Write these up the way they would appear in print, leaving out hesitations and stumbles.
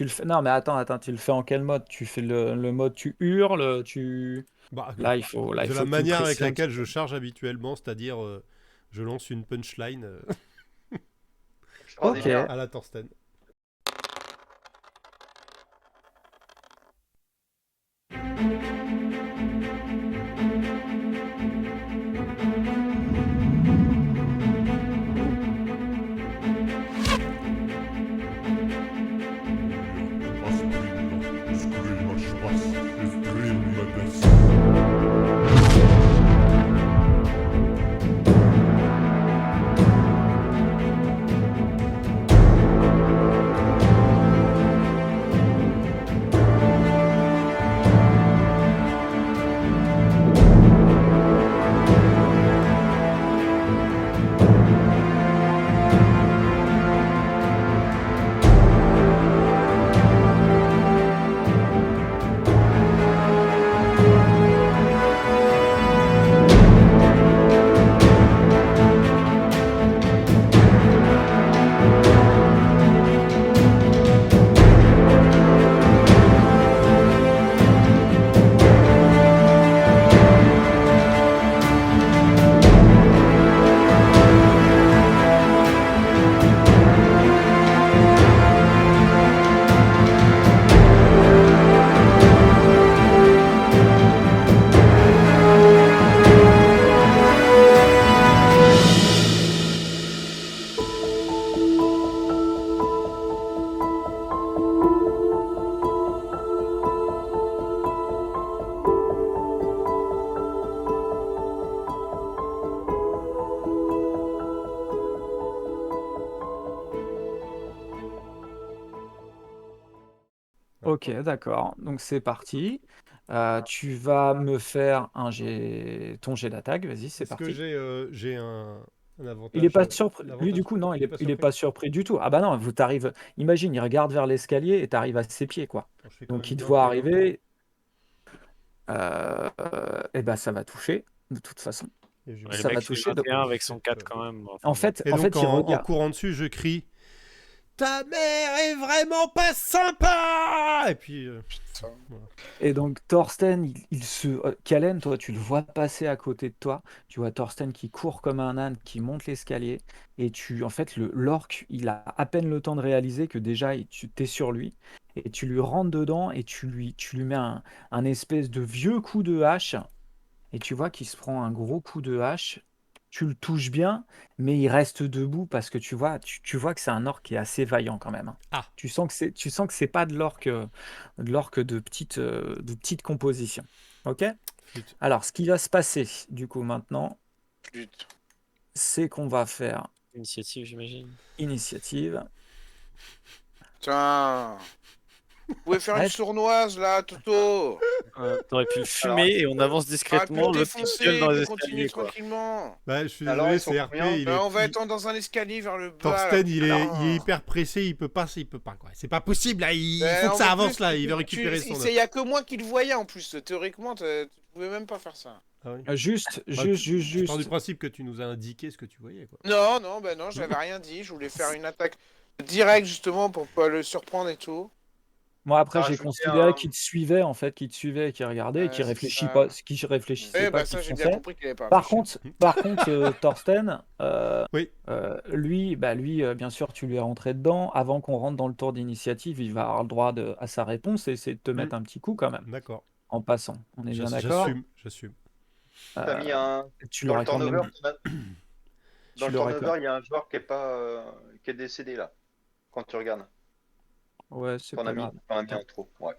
Tu le fais... Non, mais attends, tu le fais en quel mode? Tu fais le mode tu hurles, tu... Bah, Là, il de la faut que tu le manière avec précises un petit laquelle je peu. charge habituellement, c'est-à-dire je lance une punchline Ok, Extraordinaire. à la Thorsten. ok, D'accord. d'accord. Donc c'est parti. Tu vas me faire ton jet d'attaque, vas-y, c'est Est-ce que parti. j'ai un Il est avantage pas surpris. un Lui, du avantage coup, non, Il est pas il est surpris. pas surpris du tout. Ah bah non, vous t'arrives. Imagine, il regarde vers l'escalier et t'arrives à ses pieds, quoi. Bon, je fais quand Donc même il te 20 voit PV. arriver. Et bah ça va toucher, de toute façon. Et je Ouais, le Ça mets va mec fait toucher. 21 avec son 17. 4 quand même. En Enfin bon. fait, Et en donc fait, il en regarde. courant dessus, je crie ta mère est vraiment pas sympa. Et puis Putain. voilà. Et donc Thorsten, Kalen, toi, tu le vois passer à côté de toi. Tu vois Thorsten qui court comme un âne, qui monte l'escalier. Et en fait, l'orc, il a à peine le temps de réaliser que déjà, tu t'es sur lui. Et tu lui rentres dedans et tu lui mets un espèce de vieux coup de hache. Et tu vois qu'il se prend un gros coup de hache. Tu le touches bien, mais il reste debout parce que tu vois que c'est un orc qui est assez vaillant quand même, hein. Ah, Tu sens que c'est pas de l'orc de petite composition. Ok? flûte. Alors, ce qui va se passer, du coup, maintenant, Putain. c'est qu'on va faire Initiative, j'imagine. initiative. Putain. Vous pouvez faire une Ouais, sournoise là, Toto. T'aurais pu le Alors, fumer et on avance T'aurais pu le discrètement, l'autre qui gueule défoncer et dans les puis continuer escaliers, quoi. tranquillement. Bah, je suis alors désolé, ils sont c'est RP. combien? On va être dans un escalier vers le bas là, Thorsten, il est putain. hyper pressé, il peut pas quoi. C'est pas possible là, il faut Ben, que en ça avance plus, là, il veut récupérer son œuf. il y a que moi qui le voyais en plus. Théoriquement, tu pouvais même pas faire ça. Ah oui. juste, Bah, juste, juste, je pars du juste. principe que tu nous as indiqué ce que tu voyais quoi. Non, non, ben non, j'avais rien dit. Je voulais faire une attaque directe justement pour pas le surprendre et tout. Moi, après, T'as j'ai rajouté considéré un. qu'il te suivait, en fait, qu'il te suivait, qu'il regardait et Ouais, c'est ça. qu'il réfléchissait Eh pas, ben qu'il ça, j'ai bien fonçait. compris qu'il avait pas réfléchi. Thorsten, Oui. bien sûr, tu lui es rentré dedans. Avant qu'on rentre dans le tour d'initiative, il va avoir le droit à sa réponse et c'est de te Hmm. mettre un petit coup quand même, D'accord. en passant. On est bien d'accord? J'assume. T'as Euh, mis un. Tu Dans le l'aurais quand même, turnover, dans tu le l'aurais quand turnover, il y a un joueur qui est pas, qui est décédé là. Quand tu regardes, Ouais, c'est pas grave. t'en as mis Attends. un trop. Ouais.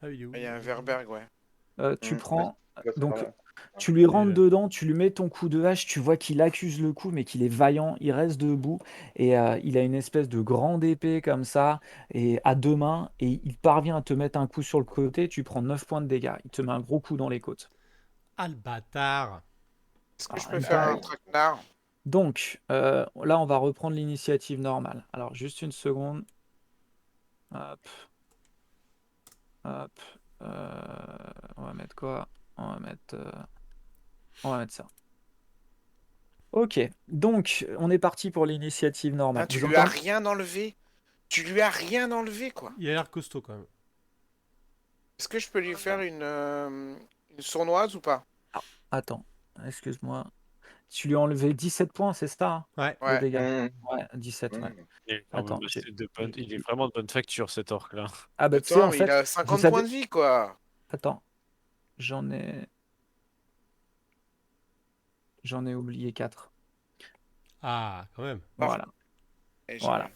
Ah, il est où? Il y a un Verberg, ouais. Tu Ouais, prends. c'est par Donc, là. Ouais. tu lui Il est rentres là. dedans, tu lui mets ton coup de hache, tu vois qu'il accuse le coup, mais qu'il est vaillant, il reste debout, et il a une espèce de grande épée comme ça, et à deux mains, et il parvient à te mettre un coup sur le côté, tu prends 9 points de dégâts. Il te met un gros coup dans les côtes. Ah le bâtard. Est-ce que je Alors, peux faire un traquenard? donc, là, on va reprendre l'initiative normale. Alors, juste une seconde. Hop, hop. On va mettre quoi? On va mettre, on va mettre ça. Ok, donc on est parti pour l'initiative normale. Hein, tu Vous lui as entendez? rien enlevé? Tu lui as rien enlevé, quoi. Il a l'air costaud quand même. Est-ce que je peux lui faire une sournoise ou pas? Attends, excuse-moi. Tu lui as enlevé 17 points, c'est ça, hein, Ouais. de Ouais. dégâts? Mmh, Ouais, 17, ouais. mmh. Il est quand Attends, même assez il est vraiment de bonne facture cet orc là. Ah bah tu sais, Attends, en mais il fait, a vous 50 points savez... de vie, quoi. Attends, j'en ai... J'en ai oublié 4. Ah, quand même. Voilà, Et voilà.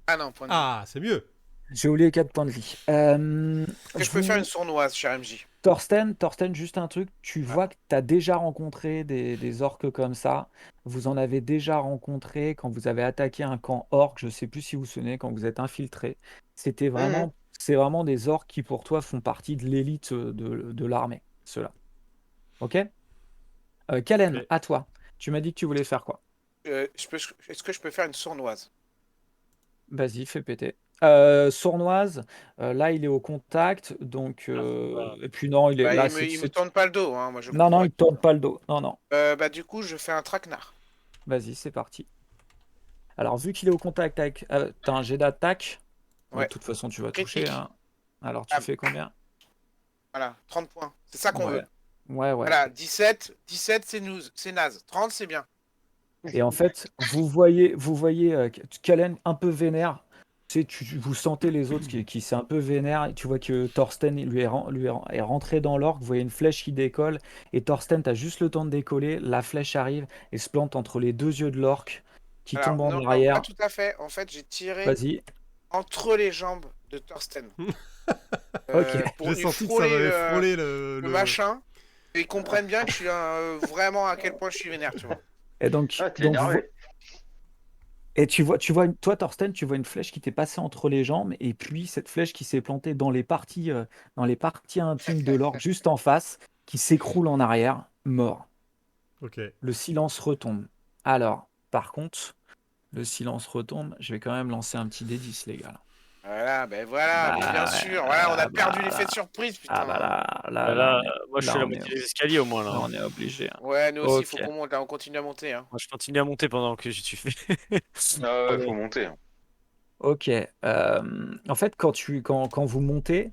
Ah non, point de vie. Ah, c'est mieux. J'ai oublié 4 points de vie. Est-ce que je peux faire une sournoise, cher MJ? Thorsten, juste un truc, tu vois que tu as déjà rencontré des orques comme ça. Vous en avez déjà rencontré quand vous avez attaqué un camp orc, je sais plus si vous vous souvenez, quand vous êtes infiltré. Mmh. C'est vraiment des orques qui pour toi font partie de l'élite de l'armée, ceux-là. Ok? Kalen, Ok. à toi. Tu m'as dit que tu voulais faire quoi? Est-ce que je peux faire une sournoise? Vas-y, fais péter. Sournoise, là il est au contact, donc et puis non, il est Bah, là, il me tourne pas le dos, hein, moi je non, comprends non, rien. il tourne pas le dos. Non, non. Bah, du coup, je fais un traquenard. Vas-y, c'est parti. Alors, vu qu'il est au contact avec. T'as un jet d'attaque. De Ouais. toute façon, tu vas toucher, Critique. hein. Alors, tu Bam. fais combien? Voilà, 30 points. C'est ça qu'on Ouais. veut. Ouais, ouais. Voilà, 17, c'est naze. 30, c'est bien. Et en fait, vous voyez Kalen un peu vénère. Tu sais, vous sentez les autres qui c'est un peu vénère. Et tu vois que Thorsten est rentré dans l'orque. Vous voyez une flèche qui décolle. Et Thorsten, t'as juste le temps de décoller. La flèche arrive et se plante entre les deux yeux de l'orque qui Alors, tombe en non, non, pas arrière. tout à fait. En fait, j'ai tiré Vas-y. entre les jambes de Thorsten Ok. pour J'ai lui senti que ça frôler m'avait frôlé le machin. Et ils comprennent bien que je suis vraiment à quel point je suis vénère, tu vois. Et donc, Ah, t'es énervé. et toi, Thorsten, tu vois une flèche qui t'est passée entre les jambes, et puis cette flèche qui s'est plantée dans les parties intimes de l'orque, juste en face, qui s'écroule en arrière, mort. Ok. Le silence retombe. Alors, par contre, le silence retombe. Je vais quand même lancer un petit D10, les gars. Là. Voilà, ben voilà, mais bien Bah, ouais, sûr. Voilà, on a perdu bah, l'effet de surprise, ah, bah putain. Bah là, moi je suis à là, la on est, moitié des escaliers au moins là, là, hein. on est obligé. Hein. Ouais, nous aussi, il faut Ok. qu'on monte, là, on continue à monter, hein. Moi je continue à monter pendant que tu fais. Ah ouais, Ok. faut monter, hein. Ok. En fait, quand vous montez,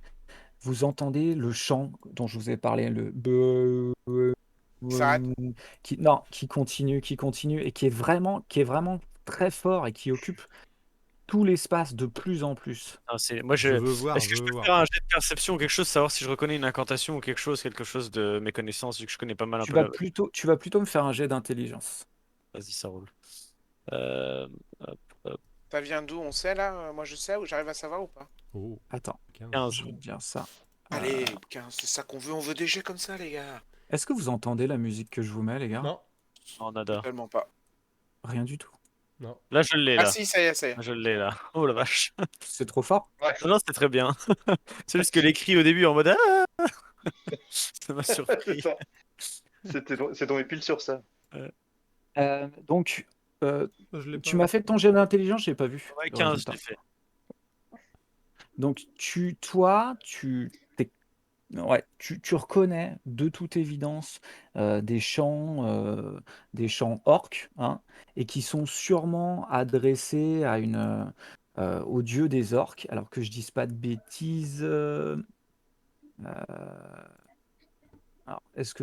vous entendez le chant dont je vous ai parlé, le Il s'arrête. non, qui continue et qui est vraiment très fort et qui occupe tout l'espace de plus en plus. Ah, Je veux voir, Est-ce je que je veux peux voir. faire un jet de perception ou quelque chose, savoir si je reconnais une incantation ou quelque chose de mes connaissances, vu que je connais pas mal un peu la. Tu vas plutôt me faire un jet d'intelligence. Vas-y, ça roule. Euh, hop, hop, Ça vient d'où, on sait, là? Moi, je sais, ou j'arrive à savoir ou pas? Oh, Attends, 15. 15. je vais te dire ça. Allez, 15, c'est ça qu'on veut, on veut des jets comme ça, les gars. Est-ce que vous entendez la musique que je vous mets, les gars? Non, Oh, nada. Totalement pas. Rien du tout. non. Là, je l'ai Ah là. si, ça y est, ça y est. Je l'ai là. Oh la vache. C'est trop fort? Ouais. Non, non, c'était très bien. C'est juste que les cris au début en mode ah ça m'a C'est surpris. ça. C'est tombé pile sur ça. Donc, Je l'ai tu pas. m'as fait ton jet d'intelligence, j'ai pas vu Ouais, le 15, je résultat. l'ai fait. Donc, tu reconnais de toute évidence des chants orques, hein, et qui sont sûrement adressés au dieu des orques. Alors que je dise pas de bêtises. Alors, est-ce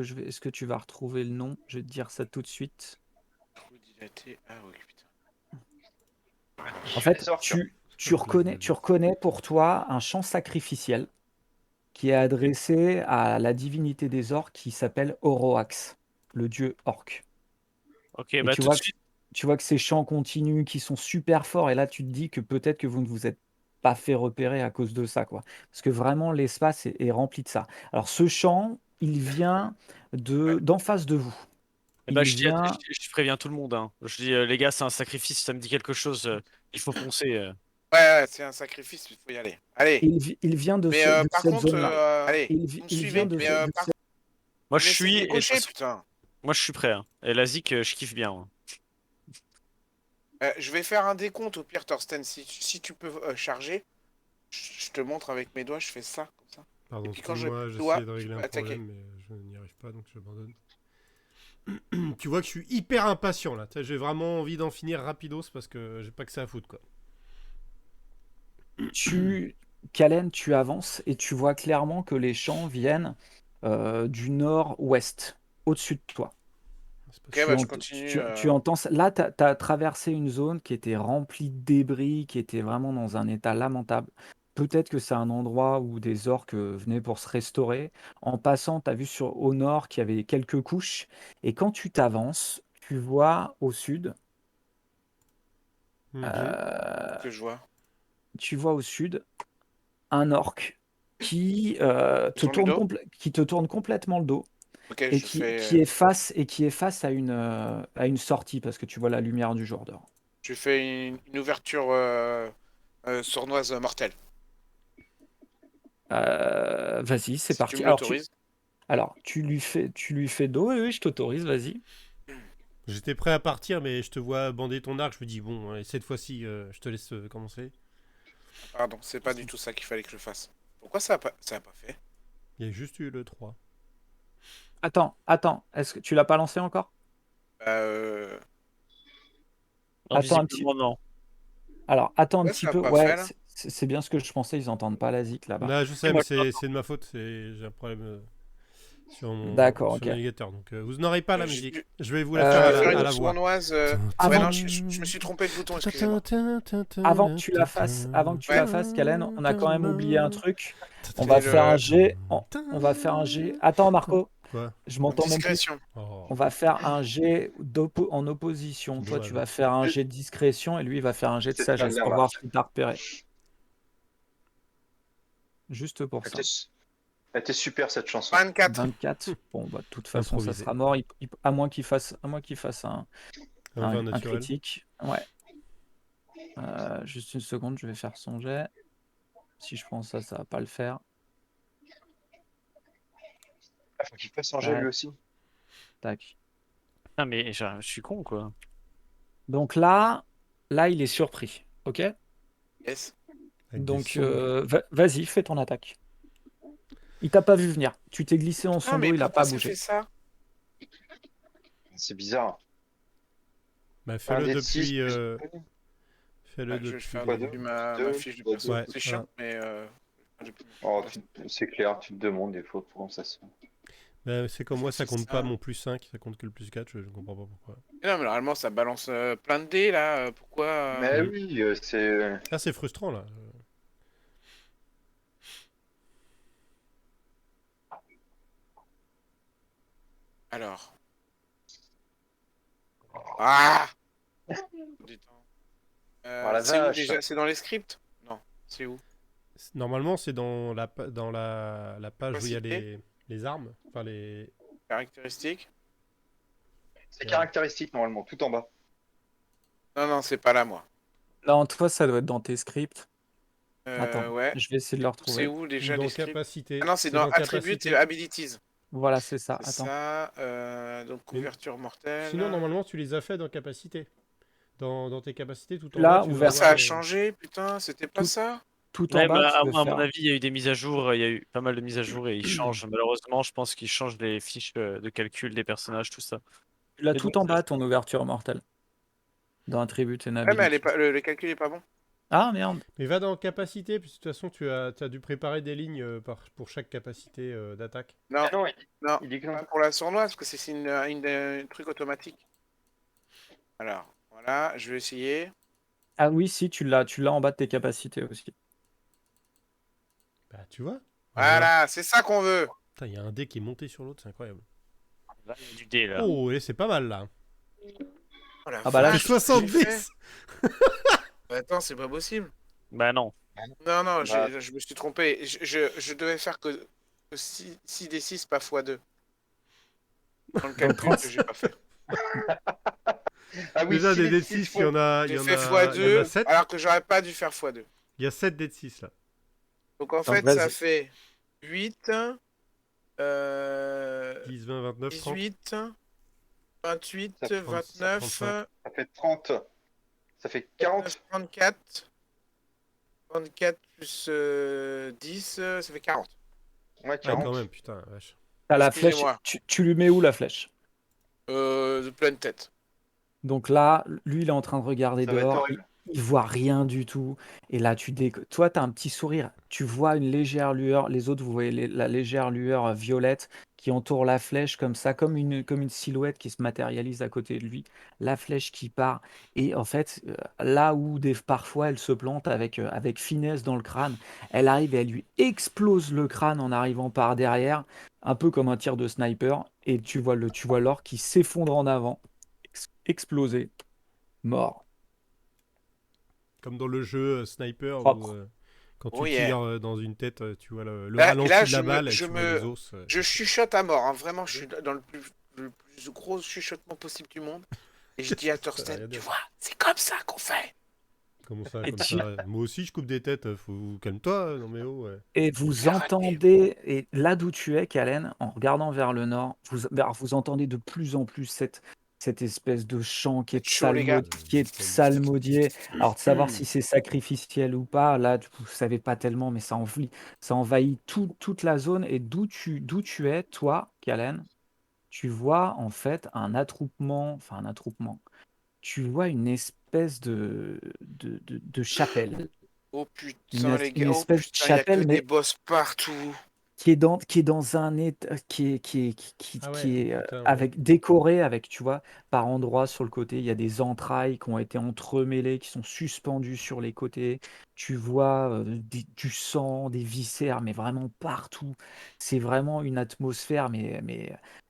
que tu vas retrouver le nom? Je vais te dire ça tout de suite. Ah oui, putain. En fait, Les orques. tu reconnais pour toi un chant sacrificiel qui est adressé à la divinité des orques qui s'appelle Oroax, le dieu orque. Ok, Et bah tout de suite. tu vois que ces chants continuent, qui sont super forts, et là tu te dis que peut-être que vous ne vous êtes pas fait repérer à cause de ça, quoi. Parce que vraiment l'espace est rempli de ça. Alors ce chant, il vient d'en face de vous. Bah, Il vient, je préviens tout le monde, hein. Je dis, les gars, c'est un sacrifice, ça me dit quelque chose, il faut foncer. Ouais, ouais, c'est un sacrifice, il faut y aller. Allez. il vient de, Mais de par cette contre, zone-là. allez, Il, vous me il vient suivez. de, Mais de par cette- contre, Moi, vous je me laissez suis. me Et de toute décocher, façon, putain. moi, je suis prêt, hein. Et Lazik, je kiffe bien, hein. Je vais faire un décompte au pire, Thorsten. Si tu peux charger, je te montre avec mes doigts, je fais ça, comme ça. Pardon, Et puis quand je excuse-moi, dois, j'essayais de je régler peux un attaquer. problème, mais je n'y arrive pas, donc j'abandonne. Tu vois que je suis hyper impatient là. J'ai vraiment envie d'en finir rapidos parce que j'ai pas que ça à foutre quoi. Kalen, tu avances et tu vois clairement que les champs viennent du nord-ouest, au-dessus de toi. C'est pas Ok, sûr. bah, Tu, je ent- continue. tu entends ça. Là, tu as traversé une zone qui était remplie de débris, qui était vraiment dans un état lamentable. Peut-être que c'est un endroit où des orques venaient pour se restaurer. En passant, tu as vu au nord qu'il y avait quelques couches. Et quand tu t'avances, Ok. euh, Que je vois. tu vois au sud un orque qui, Tourne le dos. qui te tourne complètement le dos Ok, et je fais, qui est face à une sortie parce que tu vois la lumière du jour dehors. je fais une ouverture sournoise mortelle. Vas-y, c'est Si tu parti. me l'autorises. Tu lui fais dos, oui, oui, je t'autorise, vas-y. J'étais prêt à partir, mais je te vois bander ton arc. Je me dis, bon, allez, cette fois-ci, je te laisse commencer. Pardon, c'est pas du tout ça qu'il fallait que je fasse. Pourquoi ça a pas fait? Il y a juste eu le 3. Attends, est-ce que tu l'as pas lancé encore? Bah, Non, Attends un petit, visiblement, non. attends un ouais, petit ça a peu. pas Ouais, fait là. c'est bien ce que je pensais, ils entendent pas la zik là-bas. Là, je Et sais, mais moi, c'est de ma faute. J'ai un problème D'accord, sur ok. le navigateur. Donc, vous n'aurez pas la Je, musique. Je vais vous la je faire vais Euh, faire à une la voix. sournoise. Ouais, avant, non, je me suis trompé de bouton, excusez-moi. avant que tu Ouais, la fasses, Kalen, on a quand même oublié un truc. c'est le On va faire un jet. Attends, Marco, Quoi? je m'entends même plus. discrétion. Oh, On va faire un jet en opposition. bon Toi, tu alors. vas faire un jet de discrétion et lui, il va faire un jet de C'est très sagesse bien pour là. voir si t'as repéré. Juste pour Elle ça. était, elle était super cette chanson. 24. 24. Bon, bah, de toute façon, ça Improvisé. sera mort. À moins qu'il fasse Un vin un naturel. critique. Ouais. Juste une seconde, je vais faire son jet. Si je pense ça va pas le faire. Il faut qu'il fasse un jet lui Tac, aussi. tac. Ah, mais je suis con, quoi. Donc là, il est surpris. Ok? Yes. Avec des Donc, songs. vas-y, fais ton attaque. Il t'a pas vu venir. Tu t'es glissé dans Ah, son mais dos, il a pourquoi pas ça fait bougé. ça? C'est bizarre. Bah, Un fais-le des 6. depuis. Fais-le Je vais faire depuis. Quoi, depuis deux, ma fiche de perso. Ouais, C'est chiant, mais j'ai plus Oh, mon- c'est clair, tu te demandes des fois comment ça se fait. Bah, c'est comme moi, ça C'est compte ça. pas mon plus 5, ça compte que le plus 4, je comprends pas pourquoi. Non, mais normalement, ça balance plein de dés là. Pourquoi Mais Mhm. oui, c'est. Ah, c'est frustrant là. Alors. Ah! Du temps. Oh la C'est où vache. déjà? C'est dans les scripts? Non. C'est où? Normalement, c'est dans la page où il y a Capacité. les armes. Enfin, les. Caractéristiques? C'est caractéristique normalement, tout en bas. Non, non, c'est pas là, moi. Non, toi, ça doit être dans tes scripts. Attends, Ouais. je vais essayer de le C'est retrouver. où Ou déjà dans les scripts? Ah capacité. non, c'est C'est dans dans Attributes et capacité. Abilities. Voilà, c'est ça. C'est Attends. ça. Donc Mais couverture mortelle. sinon, normalement, tu les as fait dans capacité. Dans tes capacités, tout en bas, Là, tu dois Ah, ça avoir a ouverture. les. changé, putain, c'était pas Tout, ça? tout en Ouais, bas, bah, tu peux à mon faire. avis, il y a eu des mises à jour, il y a eu pas mal de mises à jour et ils changent. Malheureusement, je pense qu'ils changent les fiches de calcul des personnages, tout ça. Tu l'as Et donc, tout en bas, ton ouverture mortelle. Dans Attributes and Ouais, mais elle est Abilities. pas, le calcul est pas bon. Ah, merde. Mais va dans capacité, puis de toute façon, tu as dû préparer des lignes pour chaque capacité d'attaque. Non, Ah non, non, il dit que non. pas pour la sournoise, parce que c'est un truc automatique. Alors, voilà, je vais essayer. Ah oui, si, tu l'as en bas de tes capacités aussi. Bah, tu vois. Voilà, c'est ça qu'on veut. Putain, il y a un dé qui est monté sur l'autre, c'est incroyable. Là, il y a du dé, là. Oh, et c'est pas mal là. Oh la Ah bah là, vache, C'est qu'est-ce que j'ai 70. fait Attends, c'est pas possible. Bah non. Non, non, Bah. je me suis trompé. Je devais faire que 6 des 6, pas x2. Dans le calcul 30. que j'ai pas fait. Ah oui, Déjà, s'il des est dés de six 6, il y en a, J'ai fait x2, il y en a 7. alors que j'aurais pas dû faire x2. Il y a 7 dés de 6 là. Donc en Donc, fait, vas-y. ça fait 8, 10, 20, 29, 30. 18, 28, Ça fait 29, 35. Ça fait 30. Ça fait 40. 34. 34 plus 10, ça fait 40. Ouais, Ouais, 40. quand même, putain, vache. T'as la flèche. Excusez-moi. Tu lui mets où la flèche? De pleine tête. Donc là, lui, il est en train de regarder Ça va être dehors. horrible. il voit rien du tout. Et là, toi, tu as un petit sourire. Tu vois une légère lueur. Les autres, vous voyez la légère lueur violette qui entoure la flèche comme ça, comme une silhouette qui se matérialise à côté de lui. La flèche qui part. Et en fait, là où parfois elle se plante avec finesse dans le crâne, elle arrive et elle lui explose le crâne en arrivant par derrière, un peu comme un tir de sniper. Et tu vois l'orque qui s'effondre en avant, explosé, mort. Comme dans le jeu Sniper où Propre. quand Oh tu yeah. tires dans une tête, tu vois le Et là, ralenti de la balle et tu vois les os. je chuchote à mort. Hein. Vraiment, je suis dans le plus gros chuchotement possible du monde. Et je dis à Ça veut Thorsten, rien tu dire. vois, c'est comme ça qu'on fait. Comment ça, Et comme tu- ça moi aussi, je coupe des têtes. Calme-toi, non mais oh. Et vous Arrêtez. entendez, et là d'où tu es, Kalen, en regardant vers le nord, alors vous entendez de plus en plus cette espèce de chant Vous êtes chaud, les gars. psalmodié. Alors de savoir si c'est sacrificiel ou pas, là vous savez pas tellement, mais ça envahit toute la zone. Et d'où tu es, toi, Kalen, tu vois en fait un attroupement. Tu vois une espèce de chapelle. Oh putain, les Une gars. Oh espèce de putain, il y a que chapelle, des mais boss partout. qui est dans un état Ah ouais, qui est putain, ouais. avec décoré avec, tu vois, par endroits sur le côté, il y a des entrailles qui ont été entremêlées, qui sont suspendues sur les côtés. Tu vois du sang, des viscères, mais vraiment partout. C'est vraiment une atmosphère, mais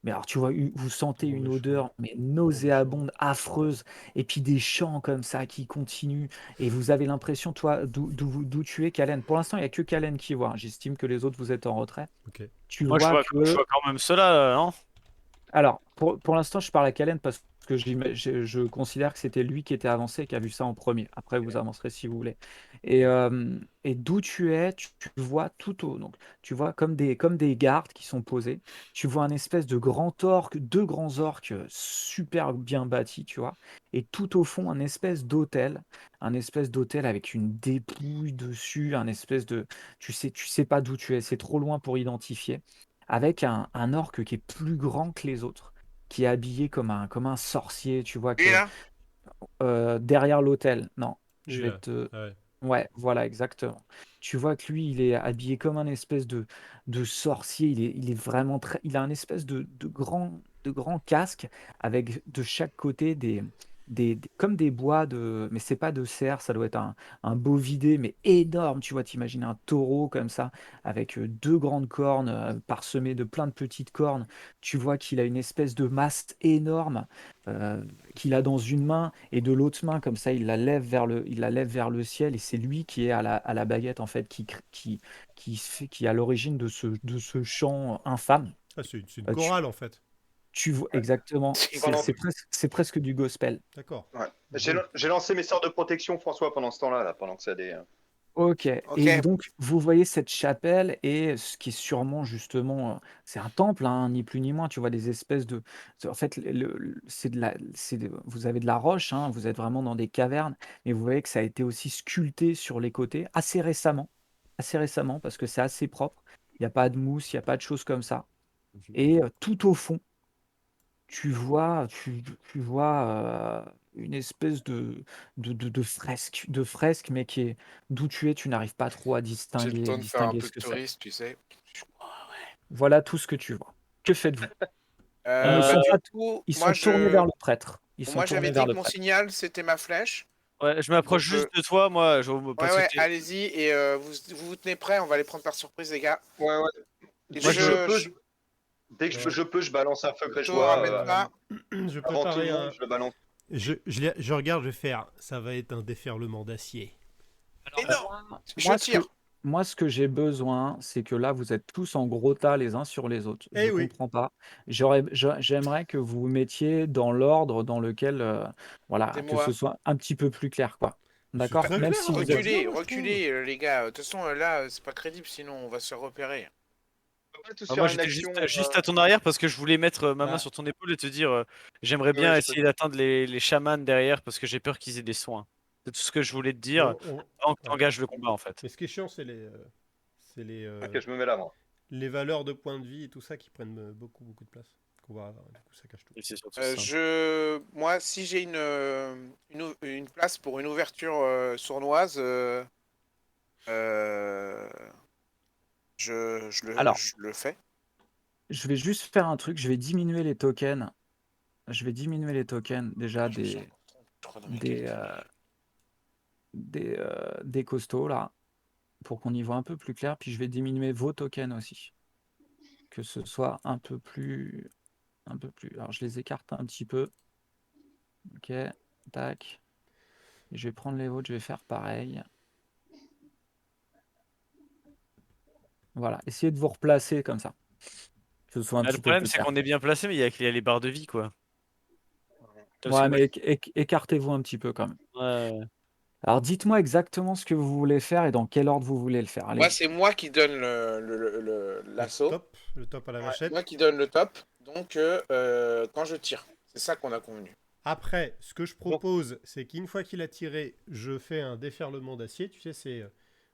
alors tu vois, vous sentez Trop une méchant. odeur, mais Trop méchant. nauséabonde, affreuse, et puis des chants comme ça qui continuent. Et vous avez l'impression, toi, d'où tu es, Kalen. Pour l'instant, il n'y a que Kalen qui voit. J'estime que les autres, vous êtes en retrait. Ok. Tu Moi, vois je que. vois quand même cela, là, non? Alors, pour l'instant, je parle à Kalen parce que je considère que c'était lui qui était avancé et qui a vu ça en premier. Après, vous avancerez si vous voulez. Et d'où tu es, tu vois tout au. Donc, tu vois comme des gardes qui sont posés. Tu vois un espèce de grand orque, deux grands orques super bien bâtis, tu vois. Et tout au fond, un espèce d'hôtel avec une dépouille dessus, un espèce de. Tu sais pas d'où tu es, c'est trop loin pour identifier avec un orque qui est plus grand que les autres, qui est habillé comme un sorcier. Tu vois Lui, que là? derrière l'autel, non, Lui je vais là. te. Ah ouais. Ouais, voilà, exactement. Tu vois que lui, il est habillé comme un espèce de sorcier. Il est vraiment très. Il a un espèce de grand casque avec de chaque côté comme des bois de. Mais c'est pas de cerf, ça doit être un bovidé, mais énorme. Tu vois, t'imagines un taureau comme ça, avec deux grandes cornes parsemées de plein de petites cornes. Tu vois qu'il a une espèce de maste énorme euh, qu'il a dans une main et de l'autre main, comme ça, il la lève vers le ciel et c'est lui qui est à la baguette, en fait, qui est à l'origine de ce chant infâme. Ah, c'est une Euh, tu, chorale en fait. tu vois, Ouais. exactement, Pendant... c'est presque du gospel. D'accord. Ouais. Bon. J'ai lancé mes sorts de protection, François, pendant ce temps-là, là, pendant que ça dé... Ok, Ok. et donc vous voyez cette chapelle et ce qui est sûrement justement, c'est un temple, hein, ni plus ni moins. Tu vois des espèces de, en fait, vous avez de la roche, hein, vous êtes vraiment dans des cavernes, mais vous voyez que ça a été aussi sculpté sur les côtés assez récemment parce que c'est assez propre. Il n'y a pas de mousse, il n'y a pas de choses comme ça. Et tout au fond, tu vois une espèce de fresque, mais qui est d'où tu es, tu n'arrives pas trop à J'ai le temps de faire un distinguer peu ce de que c'est. touriste, tu sais. Voilà tout ce que tu vois. Que faites-vous? Ils ne Bah, sont Euh, du pas, coup, ils sont tournés vers le prêtre. Ils sont moi, j'avais tournés vers dit le que mon prêtre. signal, c'était ma flèche. ouais, je m'approche Donc, juste de toi, moi, ouais, parce que ouais, t'es. allez-y. Et vous tenez prêts, on va les prendre par surprise, les gars. Ouais, ouais. Et Moi, Dès que je peux, je dès que Ouais. je peux, je balance un feu te crégeois ramène pas. Je avant tout le préparais monde, un. je le balance. Je regarde, je vais faire. Ça va être un déferlement d'acier. Et Euh, non, je moi, tire. moi, ce que j'ai besoin, c'est que là, vous êtes tous en gros tas les uns sur les autres. Je Eh oui. comprends pas. J'aimerais que vous vous mettiez dans l'ordre dans lequel, C'est voilà, que ce moi. soit un petit peu plus clair, quoi. C'est D'accord? très Même clair, si on vous voit êtes. bien, Reculez, moi je trouve. reculez, les gars. De toute façon, là, c'est pas crédible, sinon on va se faire repérer. On peut pas tous Moi, faire une j'étais action. juste à ton arrière parce que je voulais mettre ma main Bah, sur ton épaule et te dire j'aimerais Ouais, bien je peux. essayer d'atteindre les chamans derrière parce que j'ai peur qu'ils aient des soins. C'est tout ce que je voulais te dire bon, avant que tu ouais. engages le combat en fait. Mais ce qui est chiant, c'est Ok, je me mets là, moi. les valeurs de points de vie et tout ça qui prennent beaucoup, beaucoup de place. pouvoir. Du coup, ça cache tout. Et c'est surtout ça. Moi, si j'ai une place pour une ouverture sournoise, euh, Alors, je le fais. je vais juste faire un truc, je vais diminuer les tokens. Je vais diminuer les tokens déjà Je me suis encore trompé, je crois, dans mes des, calculs. des costauds là, pour qu'on y voit un peu plus clair. Puis je vais diminuer vos tokens aussi, que ce soit un peu plus. Alors je les écarte un petit peu. Ok, tac. Et je vais prendre les vôtres, je vais faire pareil. Voilà, essayez de vous replacer comme ça, que ce soit un Ah, le petit peu problème, plus c'est clair. qu'on est bien placé, mais il y a les barres de vie, quoi. Parce que Ouais, moi, mais écartez-vous un petit peu quand même. ouais. Alors dites-moi exactement ce que vous voulez faire et dans quel ordre vous voulez le faire. Moi, Allez-y. c'est moi qui donne l'assaut. Le top à la Ouais, machette. moi qui donne le top. Donc, quand je tire, c'est ça qu'on a convenu. Après, ce que je Donc, propose, c'est qu'une fois qu'il a tiré, je fais un déferlement d'acier. Tu sais, c'est.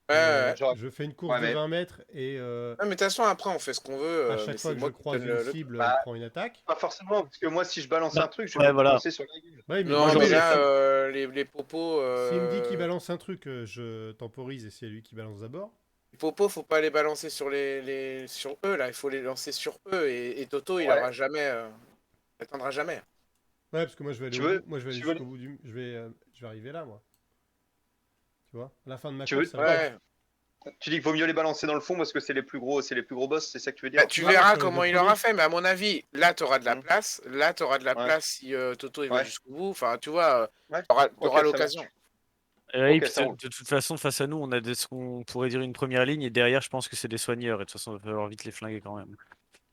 Ouais, ouais, ouais. j'aurais- Je fais une course ouais, de mais 20 mètres et Ouais, mais de toute façon, après, on fait ce qu'on veut. à Mais chaque c'est fois que je moi qui croise donne une le truc. cible, elle bah, prend une attaque. pas forcément, parce que moi, si je balance Bah, un truc, je ouais, vais voilà. balancer sur la gueule. Ouais, mais Non, moi, mais j'aurais là, fait. les popos. s'il me dit qu'il balance un truc, je temporise et c'est lui qui balance d'abord. Les popos, faut pas les balancer sur sur eux, là. Il faut les lancer sur eux. Et Toto, il Ouais. aura jamais. Il atteindra jamais. Ouais, parce que moi, je vais aller Tu au bout. veux, Moi, je vais aller tu veux, jusqu'au bout du. Je vais arriver là, moi. Tu vois? À la fin de ma tu course, veux, ça va. ouais, Ouais. tu dis qu'il vaut mieux les balancer dans le fond parce que c'est les plus gros boss, c'est ça que tu veux Bah, dire? tu Non, mais verras sur les deux comment il aura premiers. fait, mais à mon avis, là, tu auras de la Hmm. place. Là, tu auras de la Ouais, place si Toto il va ouais, jusqu'au bout. Enfin, tu vois, ouais. tu auras Ok, ça l'occasion. marche. Et Ok, puis ça roule. de toute façon, face à nous, on a ce qu'on pourrait dire une première ligne, et derrière, je pense que c'est des soigneurs, et de toute façon, il va falloir vite les flinguer quand même.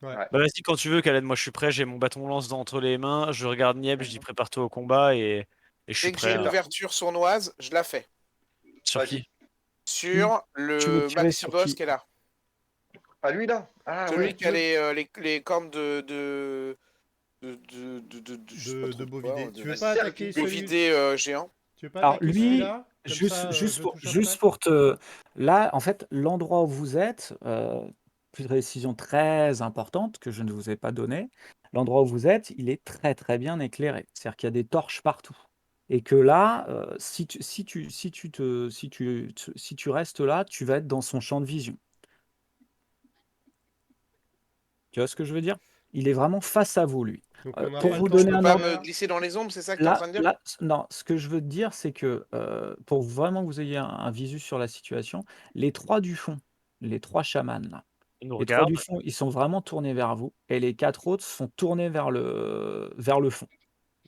Ouais. Ouais. Bah vas-y, quand tu veux, Kalen, moi je suis prêt, j'ai mon bâton lance entre les mains, je regarde Nieb, je dis Mhm. prépare-toi au combat, et je suis Dès que prêt j'ai une C'est à... parti. ouverture sournoise, je la fais. Sur Vas-y. qui? Qui Sur tu veux le tirer maxi sur boss qui? qui est là. Ah, lui là? Ah Celui ouais. qui a les cornes je sais pas De trop de quoi. bovidé. Tu veux Le pas attaquer cervidé. celui. Bovidé géant. Tu veux pas Alors attaquer lui, celui-là? Comme ça, je le touche un peu? juste pour te... Là, en fait, l'endroit où vous êtes, précision très importante que je ne vous ai pas donnée, l'endroit où vous êtes, il est très très bien éclairé. C'est-à-dire qu'il y a des torches partout. Et que là, si tu restes là, tu vas être dans son champ de vision. Tu vois ce que je veux dire? Il est vraiment face à vous, lui. Donc on n'a Pour pas le vous temps Je donner peux un pas ordre, me supplémentaire. glisser dans les ombres, c'est ça que tu es en là, train de dire? là, non, ce que je veux te dire, c'est que pour vraiment que vous ayez un visu sur la situation, les trois du fond, les trois chamans, là, Il nous les trois regarde. du fond, ils sont vraiment tournés vers vous, et les quatre autres sont tournés vers le fond.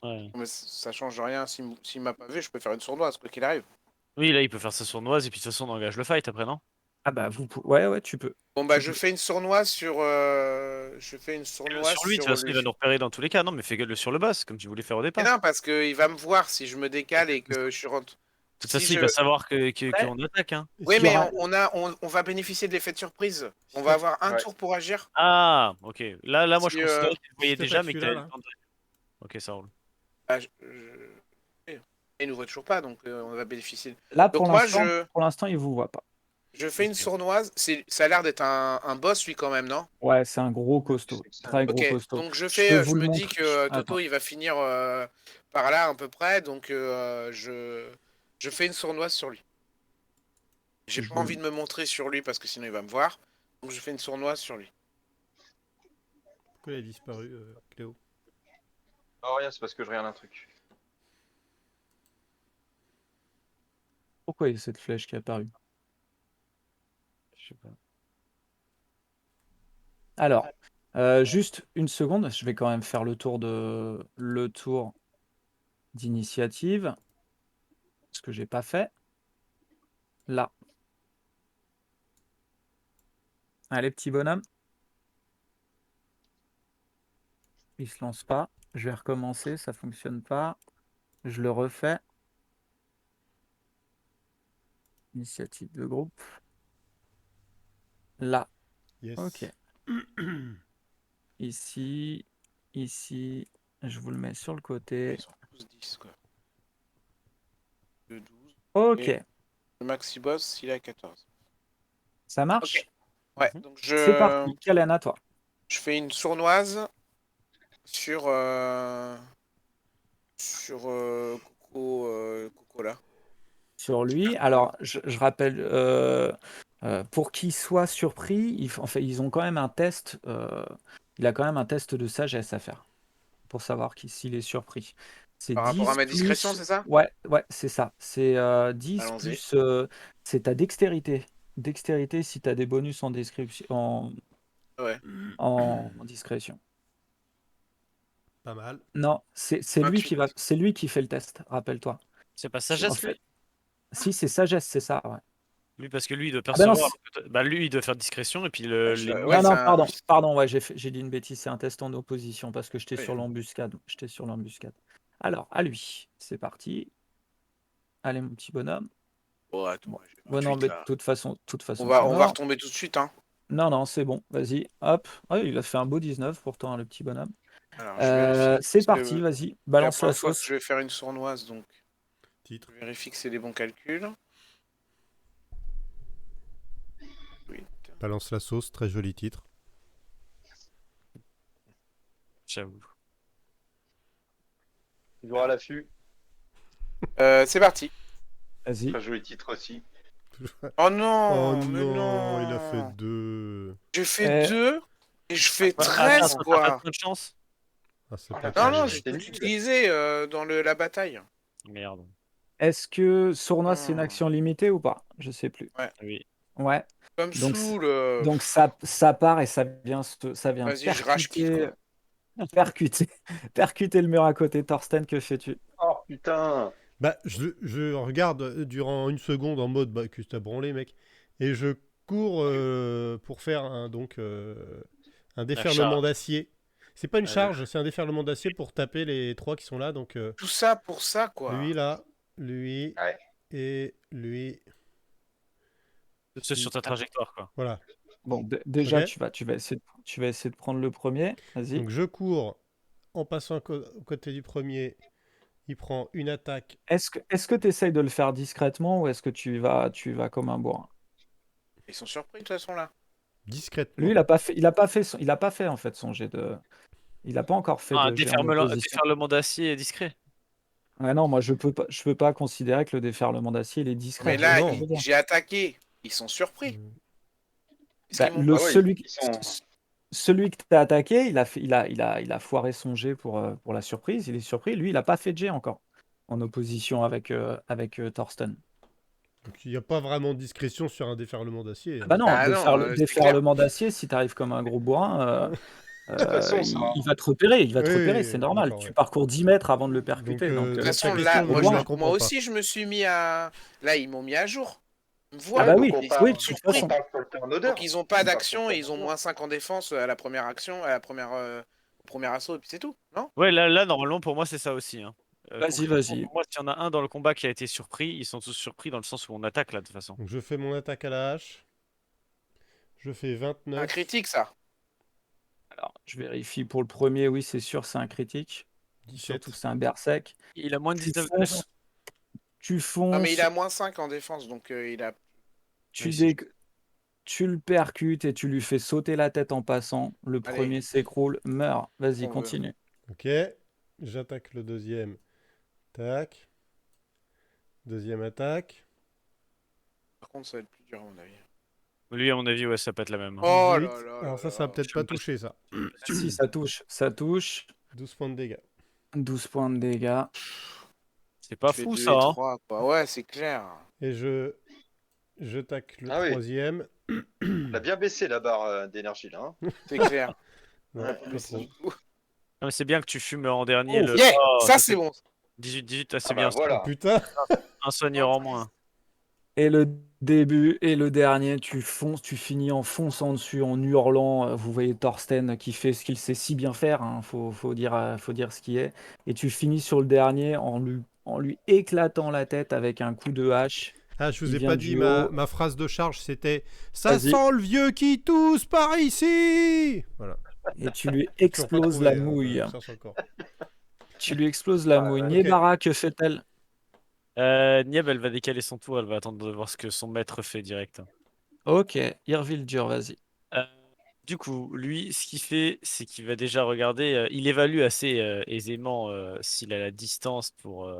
Ouais. Mais ça change rien. S'il m'a pas vu, je peux faire une sournoise, quoi qu'il arrive. Oui, là, il peut faire sa sournoise, et puis de toute façon, on engage le fight après, non? Ah bah ouais, ouais, tu peux. Bon, bah, Tu je peux. fais une sournoise sur. Je fais une Fais-le sournoise sur lui, de toute sur façon, le. il va nous repérer dans tous les cas, non, mais fais-le sur le boss, comme tu voulais faire au Et départ. non, parce qu'il va me voir si je me décale et De que je rentre. toute Si façon, il je. va savoir Après, qu'on attaque, hein. Et Oui, si il y mais t'as- aura, on va bénéficier de l'effet de surprise. si On va t'as- avoir un Ouais. tour pour agir. Ah, ok. Là, moi, je Si, considérais qu'il le si voyait déjà, t'attaques mais que celui-là, t'avais le là. temps de... Ok, ça roule. bah, il nous voit toujours pas, donc on va bénéficier. là, Donc moi, pour l'instant, il vous voit pas. je fais une Ok. sournoise. Ça a l'air d'être un boss, lui, quand même, non? Ouais, c'est un gros costaud, très Ok, gros costaud. donc Je peux vous je le me dis montrer. que Attends, Toto, il va finir par là, à peu près. Donc je fais une sournoise sur lui. J'ai je pas vous le... envie de me montrer sur lui parce que sinon il va me voir. Donc je fais une sournoise sur lui. Pourquoi il a disparu, Cléo? Oh, rien, c'est parce que je regarde un truc. Pourquoi il y a cette flèche qui est apparue? Je sais pas. Alors, juste une seconde, je vais quand même faire le tour d'initiative, ce que j'ai pas fait. Là. Allez, petit bonhomme. Il se lance pas. Je vais recommencer, ça fonctionne pas. Je le refais. Initiative de groupe. Là. Ok. Yes. Ici. Ici. Je vous le mets sur le Ouais, côté. ils sont tous 10 quoi. 2, 12. Ok. Et le maxi boss, il est à 14. Ça Ok. marche? Ouais, Mhm. donc C'est parti. Kalen, à toi. je fais une sournoise sur Coco là. Sur lui. Alors, je rappelle, pour qu'il soit surpris, enfin, ils ont quand même un test. Il a quand même un test de sagesse à faire pour savoir s'il est surpris. C'est Par rapport à 10 ma discrétion, plus. c'est ça? Ouais, ouais, c'est ça. C'est 10 Allons-y. plus. C'est ta dextérité. Dextérité si tu as des bonus en description, Ouais. en discrétion. Pas mal. Non, c'est lui qui 28. c'est lui qui fait le test, rappelle-toi. C'est pas En sagesse, lui? fait, si c'est sagesse, c'est ça, ouais. Lui, parce que lui, il doit Ah ben non, percevoir. Bah, lui, il doit faire discrétion, et puis l'ennemi. Ouais, non, c'est non, un. pardon, ouais, j'ai dit une bêtise, c'est un test en opposition parce que j'étais Oui. sur l'embuscade. J'étais sur l'embuscade. Alors, à lui, c'est parti. Allez, mon petit bonhomme. Oh, attends, Bon, j'ai bon, non, 28 mais de là. toute façon, On c'est va mort. retomber tout de suite, hein. Non, non, c'est bon, vas-y, hop. Ah, il a fait un beau 19 pourtant, hein, le petit bonhomme. Alors, je vérifie. C'est Parce parti, que vas-y, c'est la balance la première fois que sauce. je vais faire une sournoise, donc Titre. je vérifie que c'est les bons calculs. Oui. Balance la sauce, très joli titre. J'avoue. Toujours à l'affût. C'est parti. Vas-y. Très joli titre aussi. Oh non, Oh mais non, il a non. fait 2. J'ai fait 2 et je fais Ah, 13, attends, t'as pas quoi. de chance? Ah, c'est Ah, pas la Non, vache, non, terrible. je c'était peux nul. l'utiliser dans la bataille. Merde. Est-ce que Sournois, c'est une Hmm. action limitée ou pas? Je sais plus. Oui. Ouais. Ça me Donc, saoule. donc ça part et ça vient Vas-y, je rage quitte, percuter, quoi. percuter, percuter le mur à côté. Thorsten, que fais-tu? Oh putain. Bah, je regarde durant une seconde en mode bah, que t'as branlé, mec. Et je cours pour faire un déferlement charge. d'acier. C'est pas une Allez. charge, c'est un déferlement d'acier pour taper les 3 qui sont là. Donc, Tout ça pour ça, quoi. lui là, lui Ouais. et lui. Ceux sur ta trajectoire, quoi. Voilà. Bon, déjà, Ok. tu vas essayer de prendre le premier. Vas-y. Donc, je cours en passant au côté du premier. Il prend une attaque. Est-ce que tu essayes de le faire discrètement ou est-ce que tu vas comme un bourrin? Ils sont surpris de toute façon là. Lui, Discrètement. il a pas fait en fait son jet de. Il a pas encore fait Ah, un de jet en opposition. déferlement d'acier est discret. Ah non, moi je peux pas considérer que le déferlement d'acier il est discret. Mais Tu vois là, ce que je veux dire? j'ai attaqué. Ils sont surpris. Mm. Est-ce Bah, qu'ils m'ont pas. Ouais, celui que tu as attaqué, il a foiré son jet pour la surprise. Il est surpris. Lui, il a pas fait de jet encore en opposition avec Thorsten. Donc, il n'y a pas vraiment de discrétion sur un déferlement d'acier. Ah bah non, Ah non, c'est clair. déferlement d'acier, si tu arrives comme un gros bourrin, De toute façon, ça. il va te repérer, Oui, c'est normal. d'accord, Tu ouais. parcours 10 mètres avant de le Donc, percuter. De Donc, toute ta façon, question, là, moi, au je moins. la moi comprends pas. aussi, je me suis mis à. Là, ils m'ont mis à jour. Ils me voient. Ah bah donc oui, on part, oui, de Ils sont toute surpris. façon. on part sur le turn order. Donc, ils ont pas On part d'action sur le et ils ont turn order. moins 5 en défense à la première action, à la première, au premier assaut, et puis c'est tout, non? Ouais, là, normalement, pour moi, c'est ça aussi. Hein. Vas-y, Concrètement, vas-y. pour moi, s'il y en a un dans le combat qui a été surpris, ils sont tous surpris dans le sens où on attaque, là, de toute façon. Donc, je fais mon attaque à la hache. Je fais Un 29. critique, ça. Alors, je vérifie pour le premier, oui, c'est sûr, c'est un critique. 17. Surtout, c'est un berserk. Il a moins de Tu 19 fonces, tu Non, mais il fonces, a moins 5 en défense, donc il a. tu, Oui, si. dé- tu le percutes et tu lui fais sauter la tête en passant. Le Allez. premier s'écroule, meurt. Vas-y, On veut. continue. Ok. J'attaque le deuxième. Tac. Deuxième attaque. Par contre, ça va être plus dur, à mon avis. Lui, à mon avis, ouais, ça peut être la même. Hein. Oh 18. là là Alors là ça va là. peut-être Je pas sais pas toucher, ça. Si, ça touche. Ça touche. 12 points de dégâts. 12 points de dégâts. C'est pas Je fais fou, 2 ça. et Hein. 3, quoi. Ouais, c'est clair. Et je tacle le Ah oui. troisième. On a bien baissé la barre d'énergie là. Hein. C'est clair. Ouais, Ouais, pas mais c'est trop. du coup. Non, mais c'est bien que tu fumes en dernier. Oh, le... Yeah, Oh, ça ça c'est fait bon. 18, c'est Ah bien. bah voilà. Putain. Un soigneur en moins. Et le début et le dernier, tu fonces, tu finis en fonçant dessus, en hurlant. Vous voyez Thorsten qui fait ce qu'il sait si bien faire, hein, faut dire ce qui est. Et tu finis sur le dernier en lui éclatant la tête avec un coup de hache. Ah, je vous Il ai vient pas du dit haut. ma phrase de charge, c'était « Ça Vas-y. sent le vieux qui tousse par ici !» Voilà. Et tu lui Toujours pas exploses trouvé, la hein, mouille. je cherche encore. Tu lui exploses la Ah, mouille. ok. Niebara, que fait-elle? Nieb, elle va décaler son tour, elle va attendre de voir ce que son maître fait direct. Ok, Irvildur, vas-y. Euh, Du coup, lui, ce qu'il fait, c'est qu'il va déjà regarder. Il évalue assez aisément s'il a la distance pour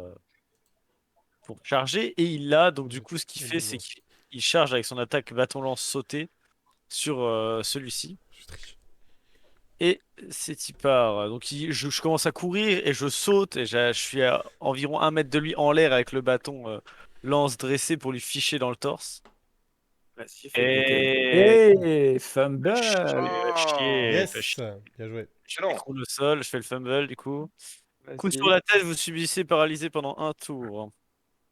charger. Et il l'a. Donc, du coup, ce qu'il fait, c'est qu'il charge avec son attaque bâton-lance sauté sur celui-ci. Je triche. Et c'est il part. Donc, je commence à courir et je saute. Et je suis à environ 1 mètre de lui en l'air avec le bâton lance dressé pour lui ficher dans le torse. Vas-y, fais péter. Et. Et Va fumble. chier, va Yes, chier. bien joué. Je Excellent. m'écroule au sol, je fais le fumble du coup. Coup sur Vas-y. la tête, vous subissez paralysé pendant un tour.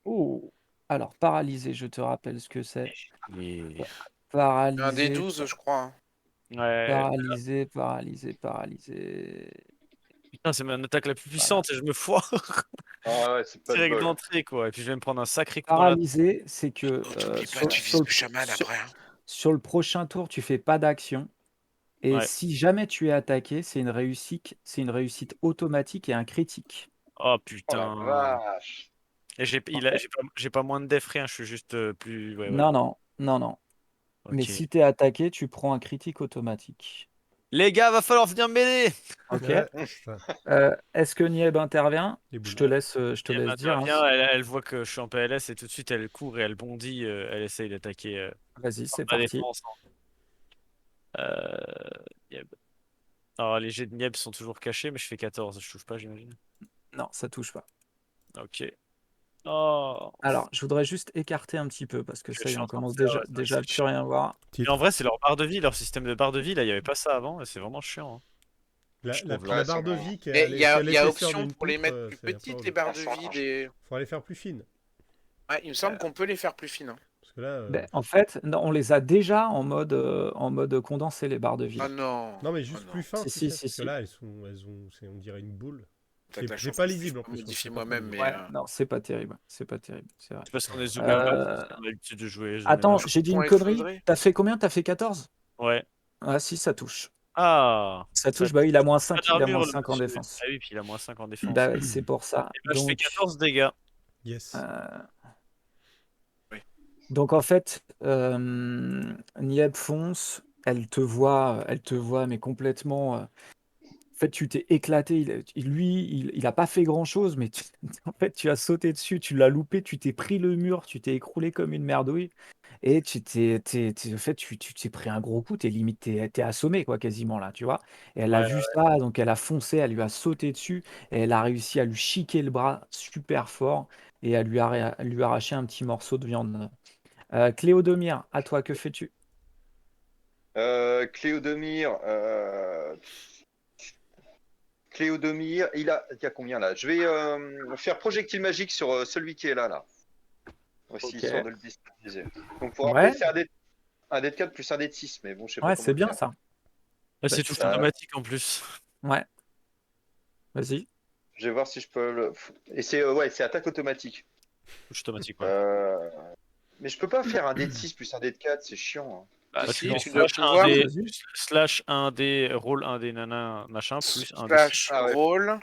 Oh. Alors, paralysé, je te rappelle ce que c'est. Et... Un des Paralysé, 12, je crois. Ouais, paralysé, paralysé, paralysé. putain, c'est mon attaque la plus Voilà. puissante et je me foire Ah ouais, c'est pas de direct bol. d'entrée quoi. Et puis je vais me prendre un sacré coup dans la Paralysé, c'est que N'oublie pas, tu vises le chaman après. Hein. sur le prochain tour, tu fais pas d'action. Et Ouais. si jamais tu es attaqué, c'est une réussite automatique et un critique. Oh Oh la putain. vache. Et j'ai pas moins de def, rien, je suis juste plus. Ouais, voilà. Non, non, non, non. Mais Ok. si tu es attaqué, tu prends un critique automatique. Les gars, va falloir venir m'aider! Ok. Ouais, ça, Est-ce que Nieb intervient? les boules. Je te Elle laisse dire. intervient, Hein. elle voit que je suis en PLS et tout de suite elle court et elle bondit, elle essaye d'attaquer Vas-y, c'est ma parti. défense. Nieb. Alors les jets de Nieb sont toujours cachés, mais je fais 14, je touche pas, j'imagine. Non, ça touche pas. Ok. Oh, Alors, je voudrais juste écarter un petit peu parce que je ça y est, suis on en train de commence faire, déjà, ouais, c'est vrai que déjà à c'est plus chiant. rien voir. Mais en vrai, c'est leur barre de vie, leur système de barre de vie, là, il n'y avait pas ça avant, et c'est vraiment chiant. Hein. Je trouve, La Ouais, barre c'est de vraiment- vie qui Et il y a l'épaisseur option d'une pour les poutre, mettre plus c'est un peu petites, relou. les barres de vie. Des... Faut les faire plus fines. Ouais, il me semble qu'on peut les faire plus fines. Hein. Parce que là, Ben, en fait, non, on les a déjà en mode condensé, les barres de vie. Ah Là. non. non mais Ah juste non. plus fin, Si, tu si, sais. si, Parce que si. là, on dirait une boule. T'as de la C'est chance pas que je lisible en peux plus. modifier donc c'est pas moi-même, très mais. lisible. Ouais, non, c'est pas terrible. C'est pas terrible, c'est vrai. c'est parce qu'on est zoomé Euh, on a l'habitude de jouer. J'ai dit Point une connerie. explosé. T'as fait combien? T'as fait 14? Ouais. Ah si, ça touche. Ah, Ça ça touche, bah oui, il a moins pas 5, il a moins d'armure, le 5 en monsieur. défense. Ah oui, puis il a moins 5 en défense. Bah oui, c'est pour ça. Et bah, je fais 14 dégâts. Yes. euh, Oui. donc en fait, Nieb fonce, elle te voit, mais complètement. En fait, tu t'es éclaté. Il a pas fait grand-chose, mais en fait, tu as sauté dessus, tu l'as loupé, tu t'es pris le mur, tu t'es écroulé comme une merdouille. Et en fait, tu t'es pris un gros coup, t'es assommé, quoi, quasiment, là, tu vois. Et elle a Ouais. vu ça, donc elle a foncé, elle lui a sauté dessus, et elle a réussi à lui chiquer le bras super fort, et à lui arracher un petit morceau de viande. Cléodomir, à toi, que fais-tu? Cléodomir, Cléodomir, il y a combien là? Je vais faire projectile magique sur celui qui est là. Aussi, Ok. histoire de le déstabiliser. Donc pour Ouais, rappeler, c'est un dé de 4 plus un dé de 6, mais bon, je sais pas ouais, comment c'est le bien faire. ça. Là, Bah, c'est tu tout fais. automatique en plus. Ouais, vas-y. Je vais voir si je peux le. Et c'est attaque automatique. Touche automatique, ouais. Mais je peux pas faire un dé de 6 plus un dé de 4, c'est chiant. Hein. Bah, Bah, si, fais tu dois slash 1 pouvoir. dé, Vas-y. slash 1 dé, roll 1 dé, nana, machin, plus 1 dé. Slash Ah ouais. roll.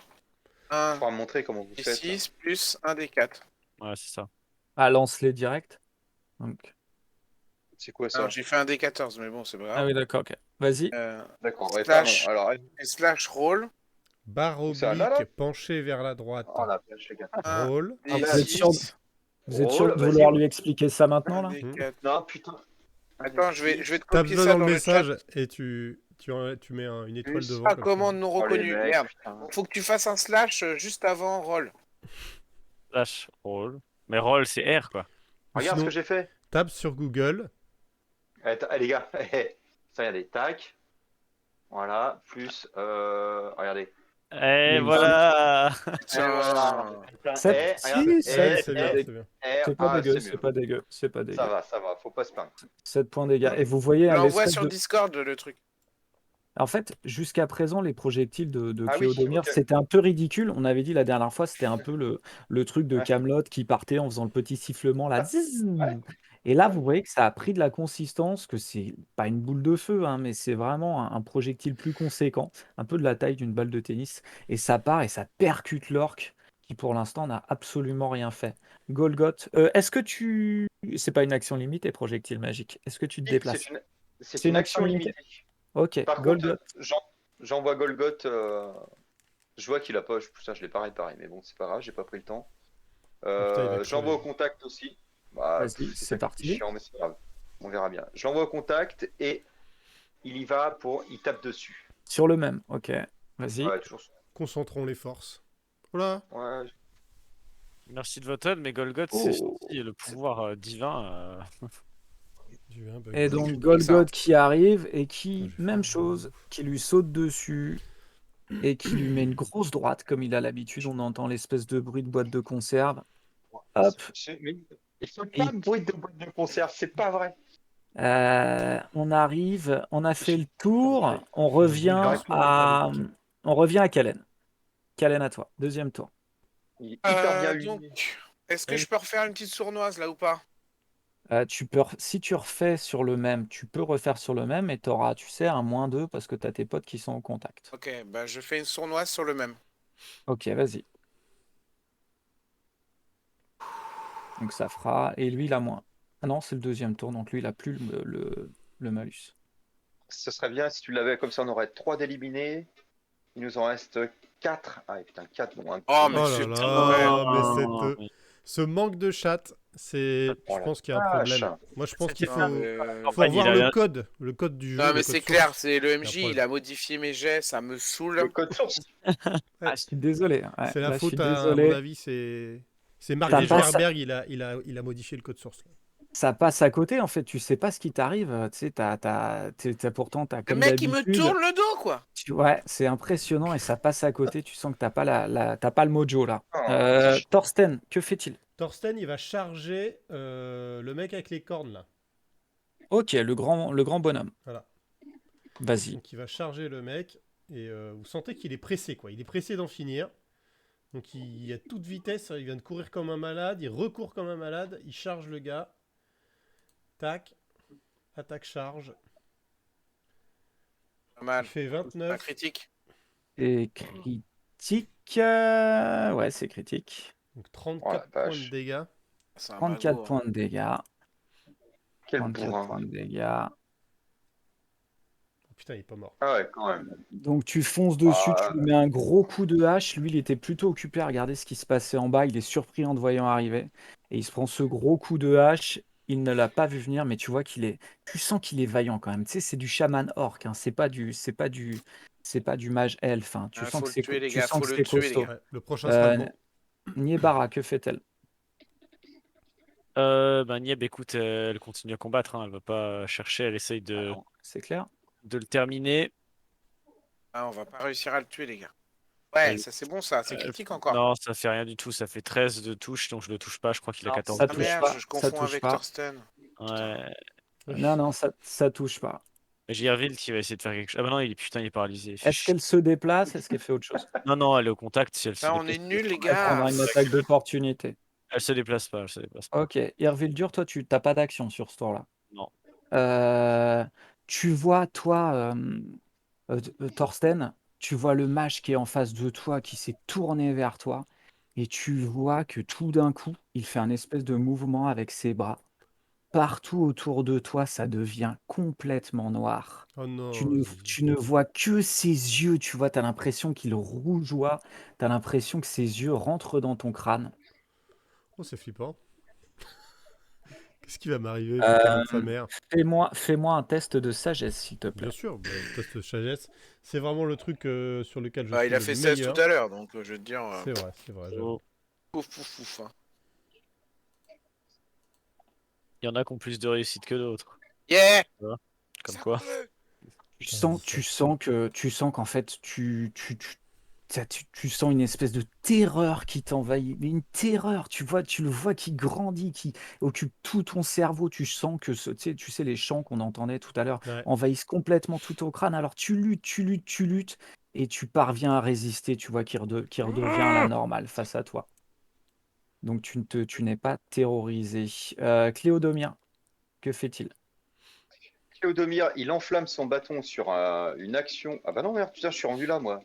Il 1 faudra me montrer comment vous des faites. 6 plus 1 des 4. Ouais, c'est ça. Ah, lance-les direct. Donc. C'est quoi ça? Alors j'ai fait un des 14, mais bon, c'est pas Ah grave. oui, d'accord, ok. Vas-y. D'accord, ouais, pardon. Slash, Alors, slash roll. Barre Où ça, là, là oblique penchée vers la droite. oh la vache, les gars. Un Roll. Ah, des vous êtes sûr, 6. vous êtes sûr Roll, de vas-y. vouloir lui expliquer ça maintenant, Un là? des 4. Non, putain. Attends, je vais te Tape copier ça ça dans le dans le chat. message et tu mets une étoile Plus. devant. Ah, comme commande non Oh les reconnue. mecs, Merde. putain. Faut que tu fasses un slash juste avant roll. Slash roll. Mais roll, c'est R, quoi. Ou Regarde ce sinon, que j'ai fait. tape sur Google. Les gars, ça, regardez, tac. Voilà, plus, regardez. Et Magnifique. Ah, voilà. Putain. Putain, Sept- regarde, si, Ouais, sept- c'est bien, c'est c'est bien. c'est pas dégueu, c'est c'est mieux. pas dégueu, c'est pas dégueu. Ça va, faut pas se plaindre. 7 points de dégâts. Et vous voyez Je hein, l'envoie l'espèce sur de. Discord le truc. En fait, jusqu'à présent, les projectiles de Ah oui, Cléodomir, ok. c'était un peu ridicule. On avait dit la dernière fois, c'était un peu le truc de Ouais. Camelot qui partait en faisant le petit sifflement là. Zzzz. Ouais. Et là, vous voyez que ça a pris de la consistance, que c'est pas une boule de feu, hein, mais c'est vraiment un projectile plus conséquent, un peu de la taille d'une balle de tennis. Et ça part et ça percute l'orque, qui pour l'instant n'a absolument rien fait. Golgoth, est-ce que tu. C'est pas une action limitée, projectile magique. Est-ce que tu te déplaces? C'est C'est une une action action limitée? limitée. Ok, Par contre, Golgot. j'envoie Golgoth. Je vois qu'il a pas. Putain, je l'ai pas réparé, mais bon, c'est pas grave, j'ai pas pris le temps. Oh, putain, il va J'envoie au crever. contact aussi. Bah, Vas-y, c'est c'est ça qui est parti. chiant, mais c'est pas grave. On verra bien. Je l'envoie au contact et il y va pour. Il tape dessus. Sur le même, ok. Vas-y. Ouais, toujours. Concentrons les forces. Voilà. Ouais. Merci de votre aide, mais Golgoth, c'est Oh. aussi le pouvoir divin. J'ai eu un bug. Et C'est donc critique, ça. Golgot qui arrive et Putain, qui, je vais même faire un chose, ouf. qui lui saute dessus et qui lui met une grosse droite comme il a l'habitude. On entend l'espèce de bruit de boîte de conserve. Hop. Mais il faut Et pas de bruit de boîte de conserve, c'est pas vrai. on arrive, on a fait le tour. On Il y a un bruit revient vachement à, métallique. on revient à Kalen. Kalen à toi. Deuxième tour. Il est hyper bien Donc, huilé. est-ce que je peux refaire une petite sournoise là ou pas? Si tu refais sur le même, tu peux refaire sur le même et tu auras, tu sais, un -2 parce que tu as tes potes qui sont au contact. Ok, bah je fais une sournoise sur le même. Ok, vas-y. Donc ça fera. Et lui, il a moins. Ah non, c'est le deuxième tour, donc lui, il a plus le malus. Ce serait bien si tu l'avais comme ça, on aurait 3 d'éliminés. Il nous en reste 4. Ah putain, 4, bon, un Oh, petit. mais Oh là c'est ouais. là, mais Oh, ce manque de chat, c'est, Oh je la pense qu'il y a un vache. problème. Moi, je pense qu'il Non, mais, faut campagne, il revoir a rien. le code du jeu, non, le mais code c'est source. clair, c'est le Il y a un MJ, il problème. a modifié mes jets, ça me Le saoule. code source. Ah, je suis désolé. Ouais, C'est la là, je suis faute, à mon désolé. avis, c'est Marc Ça passe, Geschmerberg, il a modifié le code source. ça passe à côté, en fait. Tu sais pas ce qui t'arrive. Tu sais, pourtant, t'as Le comme mec, il me d'habitude. tourne le dos, quoi. Ouais, c'est impressionnant et ça passe à côté. Tu sens que t'as pas le mojo là. Oh, Thorsten, que fait-il? Thorsten, il va charger le mec avec les cornes, là. Ok, le grand bonhomme. Voilà. Vas-y. Donc, il va charger le mec, et vous sentez qu'il est pressé, quoi. Il est pressé d'en finir. Donc, il a toute vitesse, il vient de courir comme un malade, il recourt comme un malade, il charge le gars. Tac. Attaque charge. Pas Il mal. fait Un 29. critique. C'est critique. Ouais, c'est critique. Donc oh la 34 points de vache. dégâts. C'est un 34 magot. Hein. points de dégâts. Quel 34 bourrin. points de dégâts. Oh, putain, il est pas mort. Ah ouais, quand même. Donc tu fonces dessus, tu Ah, lui mets un gros coup de hache. Lui, il était plutôt occupé à regarder ce qui se passait en bas. Il est surpris en te voyant arriver. Et il se prend ce gros coup de hache. Il ne l'a pas vu venir, mais tu vois qu'il est. Tu sens qu'il est vaillant quand même. Tu sais, c'est du chaman orc. Hein. C'est pas du mage elfe. Hein. Tu Ah, sens faut que le tuer, les tu gars, sens faut que le c'est tuer, les costaud. gars. Ouais, le prochain sera le Euh, bon. Niebara, que fait-elle? Nieb, écoute, elle continue à combattre, hein, elle va pas chercher, elle essaye Ah non, c'est clair. de le terminer. Ah, on va pas réussir à le tuer, les gars. Ouais, Elle- ça c'est bon, ça. C'est critique encore. Non, ça fait rien du tout, ça fait 13 de touche, donc je le touche pas, je crois qu'il a Non, 14 ça de Ah touche. touche merde, pas. je Ça confonds touche avec pas. Thorsten. Ouais. Non, non, ça touche pas. J'ai Irville qui va essayer de faire quelque chose. Ah bah non, il est paralysé. Fait Est-ce qu'elle se déplace? Est-ce qu'elle fait autre chose? Non, non, elle est au contact. Si elle se Putain, on déplace, est nuls, les Elle gars. prendra une attaque d'opportunité. elle se déplace pas, elle se déplace pas. Ok, Hervildur, toi, tu n'as pas d'action sur ce tour-là. Non. Euh, Tu vois, toi, Thorsten, tu vois le mage qui est en face de toi, qui s'est tourné vers toi, et tu vois que tout d'un coup, il fait un espèce de mouvement avec ses bras. Partout autour de toi, ça devient complètement noir. Oh Tu non, ne, Zizi. tu ne vois que ses yeux, tu vois, tu as l'impression qu'il rougeoie, tu as l'impression que ses yeux rentrent dans ton crâne. Oh, c'est flippant. Qu'est-ce qui va m'arriver, putain Euh, de sa mère? fais-moi un test de sagesse, s'il te Bien plaît. sûr, bah, test de sagesse. C'est vraiment le truc sur lequel je Bah, suis il a le fait 16 meilleur. tout à l'heure, donc je veux te dire. C'est vrai, j'avoue. Oh. Pouf, pouf, pouf. Hein. Il y en a qui ont plus de réussite que d'autres. Yeah! Comme Ça quoi. peut. Putain, Tu sens qu'en fait, tu sens une espèce de terreur qui t'envahit. Mais une terreur, tu vois, tu le vois qui grandit, qui occupe tout ton cerveau. Tu sens que, tu sais, les chants qu'on entendait tout à l'heure Ouais. envahissent complètement tout ton crâne. Alors tu luttes, et tu parviens à résister. Tu vois qui redevient à la normale face à toi. Donc tu n'es pas terrorisé. Cléodomien, que fait-il? Théodomir, il enflamme son bâton sur une action. Ah bah non, merde, putain, je suis rendu là, moi.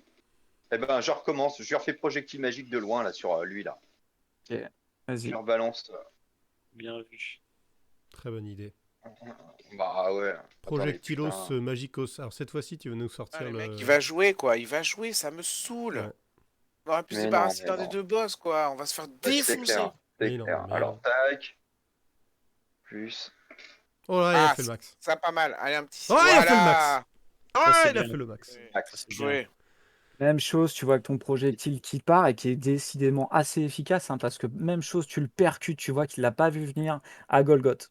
Eh ben, je recommence. Je lui refais projectile magique de loin, là, sur lui, là. Ok, Je vas-y. leur balance. Bien vu. Très bonne idée. Bah ouais. Projectilos Attends, mais putain. Magicos. Alors cette fois-ci, tu veux nous Ah, sortir le le. mec, il va jouer, quoi. Il va jouer, ça me saoule. Ouais. On aurait pu se Mais non, débarrasser mais d'un des non. 2 boss, quoi. On va se faire Ouais, c'est défoncer. clair. C'est Mais non, clair. mais Alors, non. tac. Plus. Oh là, il a Ah, fait le max. ça pas mal. Allez, un petit... Oh, il a fait le max. Voilà. Oh, Ça, c'est il a bien. fait le max. Ouais, Max. Ça, c'est bien. joué. Même chose, tu vois que ton projectile qui part et qui est décidément assez efficace, hein, parce que même chose, tu le percutes, tu vois qu'il l'a pas vu venir à Golgoth.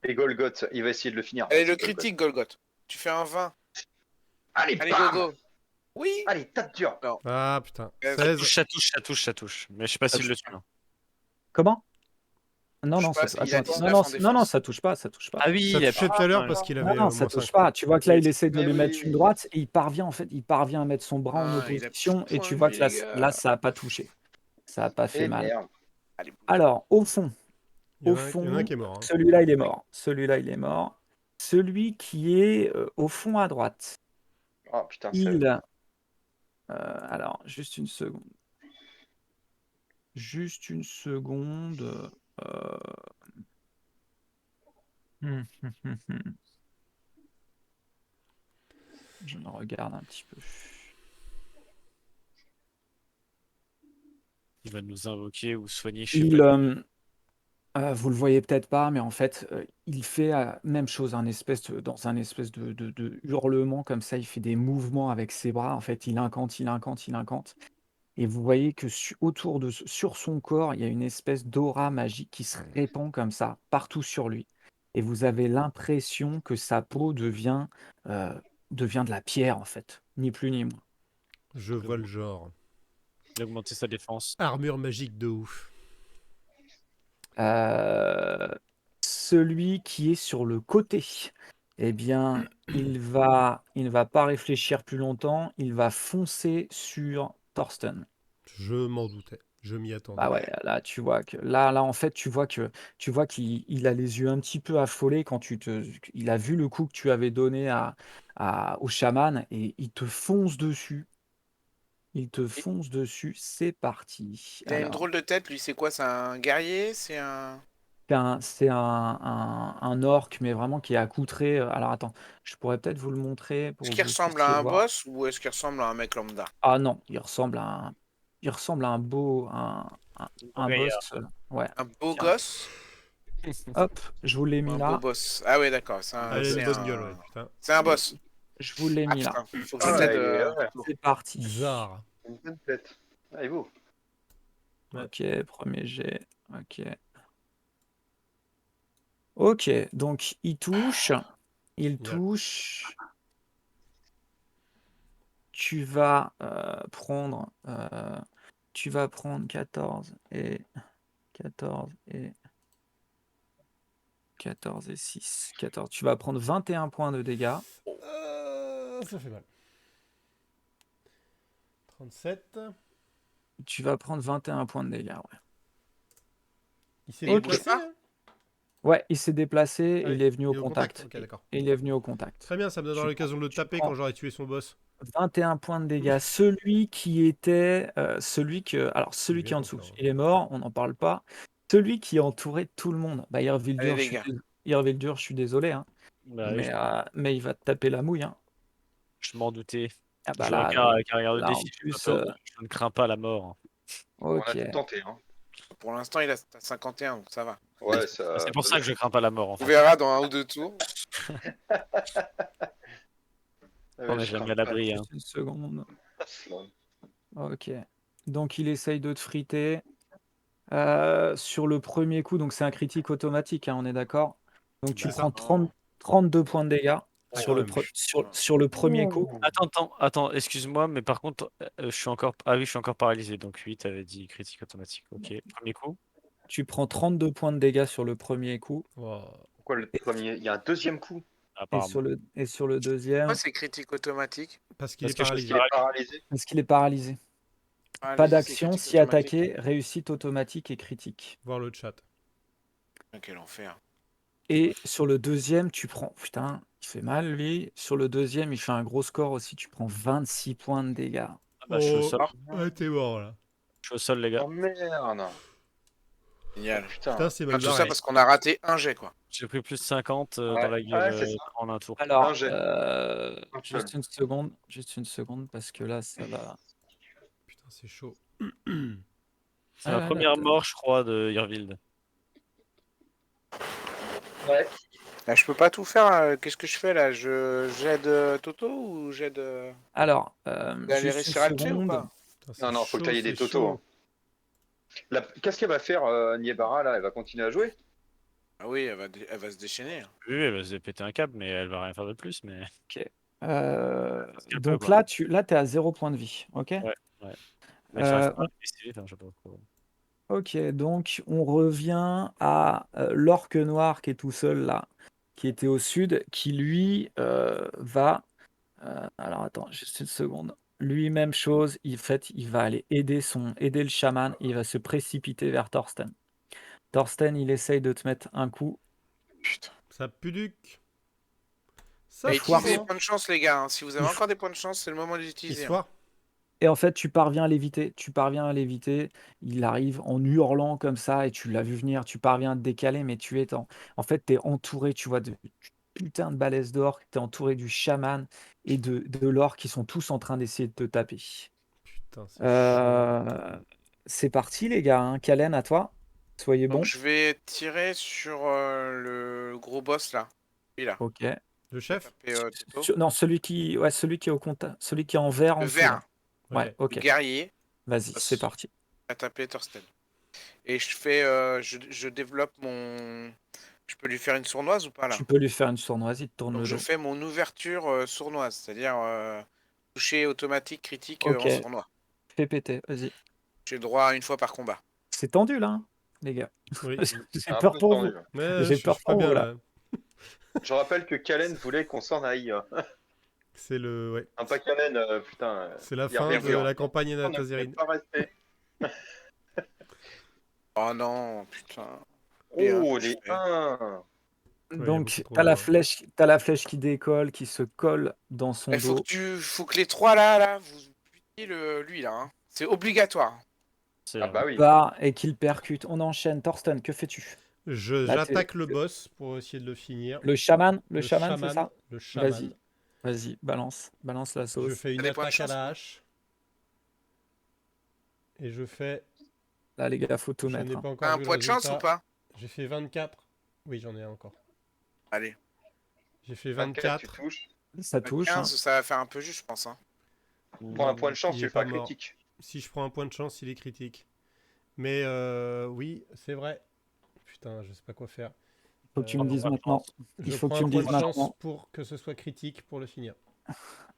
Et Golgoth, il va essayer de le finir. Allez, Vas-y, le Golgoth. critique, Golgoth. Tu fais un 20. Allez, Allez, bam. gogo. Oui. Allez, tape dur. Non. Ah putain. Ça 16. Ça touche. Mais je sais pas Ça s'il le touche tue. Hein. Comment? Non, touche non, pas, ça, il a attends, 19 non, en non, défense. ça touche pas, ça touche pas. Ah oui, Ça il a touchait tout à l'heure pas- parce qu'il Non, avait non, moins ça 5. touche pas. Tu vois que là, il essaie de Mais lui oui, mettre une oui. droite et il parvient, en fait, il parvient à mettre son bras en Ah, il a plus de opposition et points tu de vois vie, que là, les gars. là, ça a pas touché. Ça a pas fait Et mal. merde. Allez, bouge. Alors, au fond, Il y en au a il y en a un fond, qui est mort. Hein. celui-là, il est mort. Celui-là, il est mort. Celui qui est au fond à droite, Oh putain, 16. alors, juste une seconde. Juste une seconde. euh, hum, hum, hum, hum. Je me regarde un petit peu. Il va nous invoquer ou soigner, je sais Il, pas. vous le voyez peut-être pas, mais en fait, il fait même chose, dans un espèce de hurlement comme ça. Il fait des mouvements avec ses bras. En fait, il incante, il incante, il incante. Et vous voyez que sur son corps, il y a une espèce d'aura magique qui se répand comme ça, partout sur lui. Et vous avez l'impression que sa peau euh, devient de la pierre, en fait. Ni plus ni moins. Je vois le genre. Il a augmenté sa défense. Armure magique de ouf. Euh, Celui qui est sur le côté, eh bien, il ne va pas réfléchir plus longtemps, il va foncer sur Thorsten. Je m'en doutais. Je m'y attendais. Bah ouais, là, tu vois que là, en fait, tu vois qu'il a les yeux un petit peu affolés quand il a vu le coup que tu avais donné au chaman et il te fonce dessus. Il te fonce dessus. C'est parti. Il a une Alors. drôle de tête, lui, c'est quoi? C'est un guerrier? C'est un... C'est un orc, mais vraiment qui est accoutré. Alors attends, je pourrais peut-être vous le montrer pour Est-ce que qu'il vous ressemble puissiez à un voir. boss ou est-ce qu'il ressemble à un mec lambda? Ah non, il ressemble à un boss. Regarde. Ouais, Un beau tiens, gosse? hop, je vous l'ai Ou mis un beau là. boss? Ah ouais, d'accord, Ah, il a une bonne gueule, ouais, putain. c'est un boss. Je vous l'ai Ah mis là. putain, faut que je Ah, t'aide. ouais. C'est parti. Bizarre. Une bonne tête. Allez, vous. Ouais. Ok, premier jet. Ok. Ok, donc il touche. Il touche. Tu vas prendre. Tu vas prendre 14 et 6. 14. Tu vas prendre 21 points de dégâts. Ça fait mal. 37. Tu vas prendre 21 points de dégâts, ouais. Il s'est Ok. déplacé hein Ouais, il s'est déplacé et Ah oui, il est venu au il est contact. Ok, d'accord. Et il est venu au contact. Très bien, ça me donnera Tu l'occasion de le tu taper prends quand j'aurai tué son boss. 21 points de dégâts. Celui qui était. Celui qui Je est viens en de dessous, faire, hein. il est mort, on n'en parle pas. Celui qui entourait tout le monde. Bah, Allez Irvildur, les gars. Irvildur, je suis désolé, hein, Bah, oui, mais il va te taper la mouille, hein. je m'en doutais. Ah Je bah joue là, avec un regard de là en défi. plus. Je ne crains pas la mort. On Ok. a tout tenté. Hein. Pour l'instant, il a 51, donc ça va. Ouais, ça. C'est pour ça que je crains pas la mort en On fait. verra dans un ou deux tours. On est jamais à l'abri. Hein. Juste une seconde. Bon. Ok. Donc il essaye de te friter. Sur le premier coup, donc c'est un critique automatique, hein, on est d'accord. Donc tu C'est prends ça. 32 points de dégâts Ah, sur quand le, même. sur le premier coup. Attends, excuse-moi, mais par contre, je suis encore. Ah oui, je suis encore paralysé. Donc 8 avait dit critique automatique. Ok. Premier coup. Tu prends 32 points de dégâts sur le premier coup. Wow. Pourquoi le premier? Il y a un deuxième coup. Apparemment. Et sur le deuxième, Pourquoi c'est critique automatique? Parce qu'il Parce est que je paralysé. Il est paralysé. parce qu'il est paralysé. Ah, Pas allez-y, c'est d'action, critique si automatique. attaqué, réussite automatique et critique. Voir le chat. Ah, quel enfer. Et sur le deuxième, tu prends. Putain, il fait mal lui. Sur le deuxième, il fait un gros score aussi. Tu prends 26 points de dégâts. Ah bah, je suis au sol. Ouais, t'es mort là. Je suis au sol, les gars. Oh merde. Génial. Putain. Putain, c'est Enfin, mal tout ça barré. parce qu'on a raté un jet, quoi. J'ai pris plus 50 dans Ouais, la gueule c'est ça. en un tour. Alors, Un jet. Un seul. juste une seconde, parce que là, ça va. Putain, c'est chaud. C'est Ah ma ouais, là, première mort, je crois, de Irvild. Ouais. Là, je peux pas tout faire. Qu'est-ce que je fais là? J'aide Toto ou j'aide. Alors, Vous allez juste une réussir à le tuer ou seconde. pas? Putain, c'est Non, faut que chaud, tu ailles des c'est totos. chaud. Qu'est-ce qu'elle va faire, Niebara, là? Elle va continuer à jouer? Ah oui, elle va se déchaîner, hein. Oui, elle va se péter un câble, mais elle va rien faire de plus. Mais Ok. un peu, Donc quoi. là, t'es à 0 point de vie. Ok. Ouais, ouais. Mais j'arrive pas à On- baisser, enfin, je sais pas pourquoi. Ok, donc on revient à l'orque noir qui est tout seul là, qui était au sud, qui lui va. Alors attends, juste une seconde. Lui, même chose, il va aller aider le chaman, et il va se précipiter vers Thorsten. Thorsten, il essaye de te mettre un coup. Putain. Ça puduc. Bah, Ça utilisez les foire. points de chance, les gars, hein. Si vous avez Il encore des points de chance, c'est le moment de les Il utiliser, se hein. foire. Et en fait, tu parviens à l'éviter. Tu parviens à l'éviter. Il arrive en hurlant comme ça, et tu l'as vu venir. Tu parviens à te décaler, mais en fait, tu es entouré, tu vois, de putain de balaises d'or. Tu es entouré du chaman et de l'or qui sont tous en train d'essayer de te taper. Putain, c'est chaud. Euh, C'est parti, les gars, hein. Kalen, à toi. Soyez Donc bons. je vais tirer sur le gros boss là. Lui là. Ok. Le chef? Taper Toto. Non, celui qui est au contact, celui qui est en vert en Le dessous là. vert, Ouais, Ouais. le ok. guerrier, Vas-y, c'est boss, parti. à taper Thorsten. Et je fais, je développe mon. Je peux lui faire une sournoise ou pas là? Tu peux lui faire une sournoise, il te tourne Donc le je dos. fais mon ouverture sournoise, c'est-à-dire toucher automatique critique Ok, en sournois. fais péter, vas-y. J'ai le droit à une fois par combat. C'est tendu là, hein, les gars. Oui. J'ai Un peur peu pour tendu. vous. Mais J'ai je peur suis pas pour vous bien là. là. Je rappelle que Kalen voulait qu'on s'en aille. C'est le. Ouais. Un pas Kalen, putain. C'est la il fin revient de plus, la hein. campagne On ne peut Natazerine. pas rester. Oh non, putain. Oh, Je les fais. 1. Ouais, il y a beaucoup Donc, trop d'or. t'as la flèche qui décolle, qui se colle dans son Il dos. faut que les trois là, vous butiez lui là, hein. C'est obligatoire. Ah bah oui. Bah, et qu'il percute. On enchaîne. Thorsten, que fais-tu? Là, J'attaque le boss pour essayer de le finir. le chaman, Le c'est chaman. ça? Le chaman. Vas-y, vas-y, balance la Je sauce. fais une T'as des points de attaque à chance, la quoi. hache. Et je fais. Là, les gars, faut tout Je mettre, n'ai hein. pas encore T'as un vu le point de chance ou résultat. pas? J'ai fait 24. Oui, j'en ai un encore. Allez. J'ai fait 24, tu 24. touches. Ça touche, hein. 15, ça va faire un peu juste, je pense, hein. Prends un point de chance, Il tu est le pas feras mort. critique. Si je prends un point de chance, il est critique. Mais oui, c'est vrai. Putain, je sais pas quoi faire. Faut que tu me dises maintenant. Il Je faut que prends tu un me point dises de chance maintenant. pour que ce soit critique pour le finir.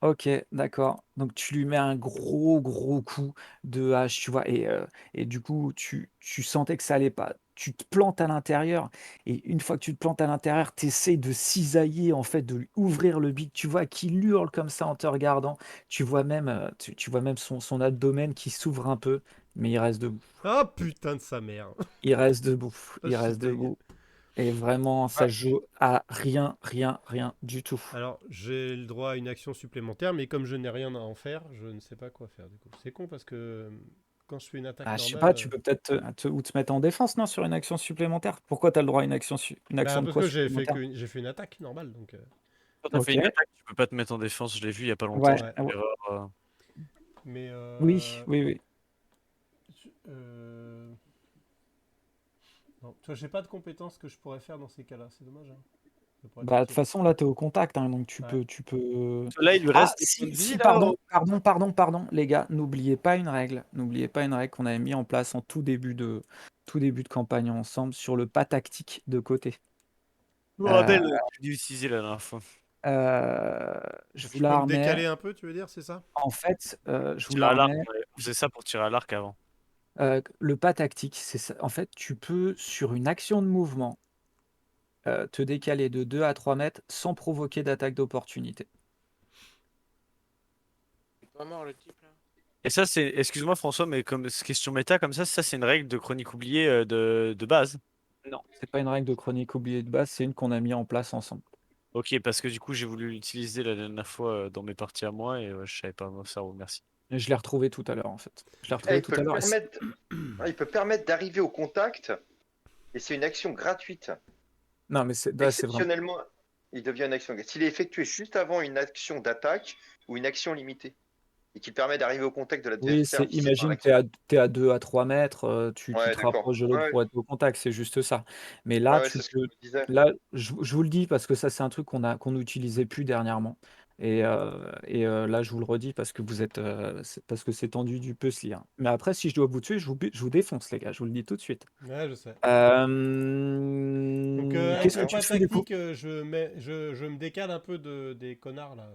Ok, d'accord. Donc tu lui mets un gros coup de hache, tu vois, et du coup, tu sentais que ça allait pas. Tu te plantes à l'intérieur, et une fois que tu te plantes à l'intérieur, tu essaies de cisailler, en fait, de lui ouvrir le bic. Tu vois qu'il hurle comme ça en te regardant. Tu vois même son abdomen qui s'ouvre un peu, mais il reste debout. Ah putain de sa mère. Il reste debout. Ah, Il je suis reste deg. debout. Et vraiment, ça Ah. joue à rien du tout. Alors, j'ai le droit à une action supplémentaire, mais comme je n'ai rien à en faire, je ne sais pas quoi faire du coup. C'est con parce que quand je fais une attaque Ah, je sais normale. pas, tu peux peut-être ou te mettre en défense, non, sur une action supplémentaire. Pourquoi tu as le droit à une action de Parce quoi que supplémentaire? j'ai fait une attaque normale, donc. Quand t'as fait Ok. une attaque, tu peux pas te mettre en défense, je l'ai vu il y a pas longtemps. Ouais. Ouais. Erreur, Mais. Oui. Non, tu vois, j'ai pas de compétences que je pourrais faire dans ces cas-là. C'est dommage. Hein. Ça pourrait être Bah, de toute utile. façon, là, tu es au contact, hein, donc Ouais. tu peux. Là, il lui Ah, reste des points de vie, là. pardon, les gars, n'oubliez pas une règle. N'oubliez pas une règle qu'on avait mis en place en tout début de campagne ensemble sur le pas tactique de côté. Je me Euh, rappelle, j'ai dû l'utiliser la dernière fois. je vous Je la peux me remets. décaler un peu, tu veux dire, c'est ça? En fait, je vous Tirer la à l'arc, remets. on faisait ça pour tirer à l'arc avant. Le pas tactique, c'est ça. En fait, tu peux, sur une action de mouvement, te décaler de 2 à 3 mètres sans provoquer d'attaque d'opportunité. Il est pas mort le type là. Et ça, c'est, excuse-moi François, mais comme question méta comme ça c'est une règle de chronique oubliée de base. Non, c'est pas une règle de chronique oubliée de base, c'est une qu'on a mis en place ensemble. Ok, parce que du coup, j'ai voulu l'utiliser la dernière fois dans mes parties à moi et je savais pas mon cerveau, merci. Et je l'ai retrouvé tout à l'heure, en fait. Je l'ai Eh, retrouvé tout à l'heure. il peut permettre d'arriver au contact et c'est une action gratuite. Non, mais là, c'est vraiment. Exceptionnellement, il devient une action. S'il est effectué juste avant une action d'attaque ou une action limitée et qui permet d'arriver au contact de Oui, l'adversaire visé par imagine, l'action. t'es à 2 à 3 mètres, tu Ouais, te d'accord. rapproches de l'autre Ouais, pour être au contact, c'est juste ça. Mais là, ouais, tu c'est ce que peux je me disais. là, je vous le dis parce que ça, c'est un truc qu'on n'utilisait plus dernièrement là, je vous le redis parce que parce que c'est tendu du puzzle, hein. Mais après, si je dois vous tuer, je vous défonce, les gars, je vous le dis tout de suite. Ouais, je sais. Donc, avec Qu'est-ce que mon D'accord. tu pas fais, du coup? tactique, je me décale un peu des connards là.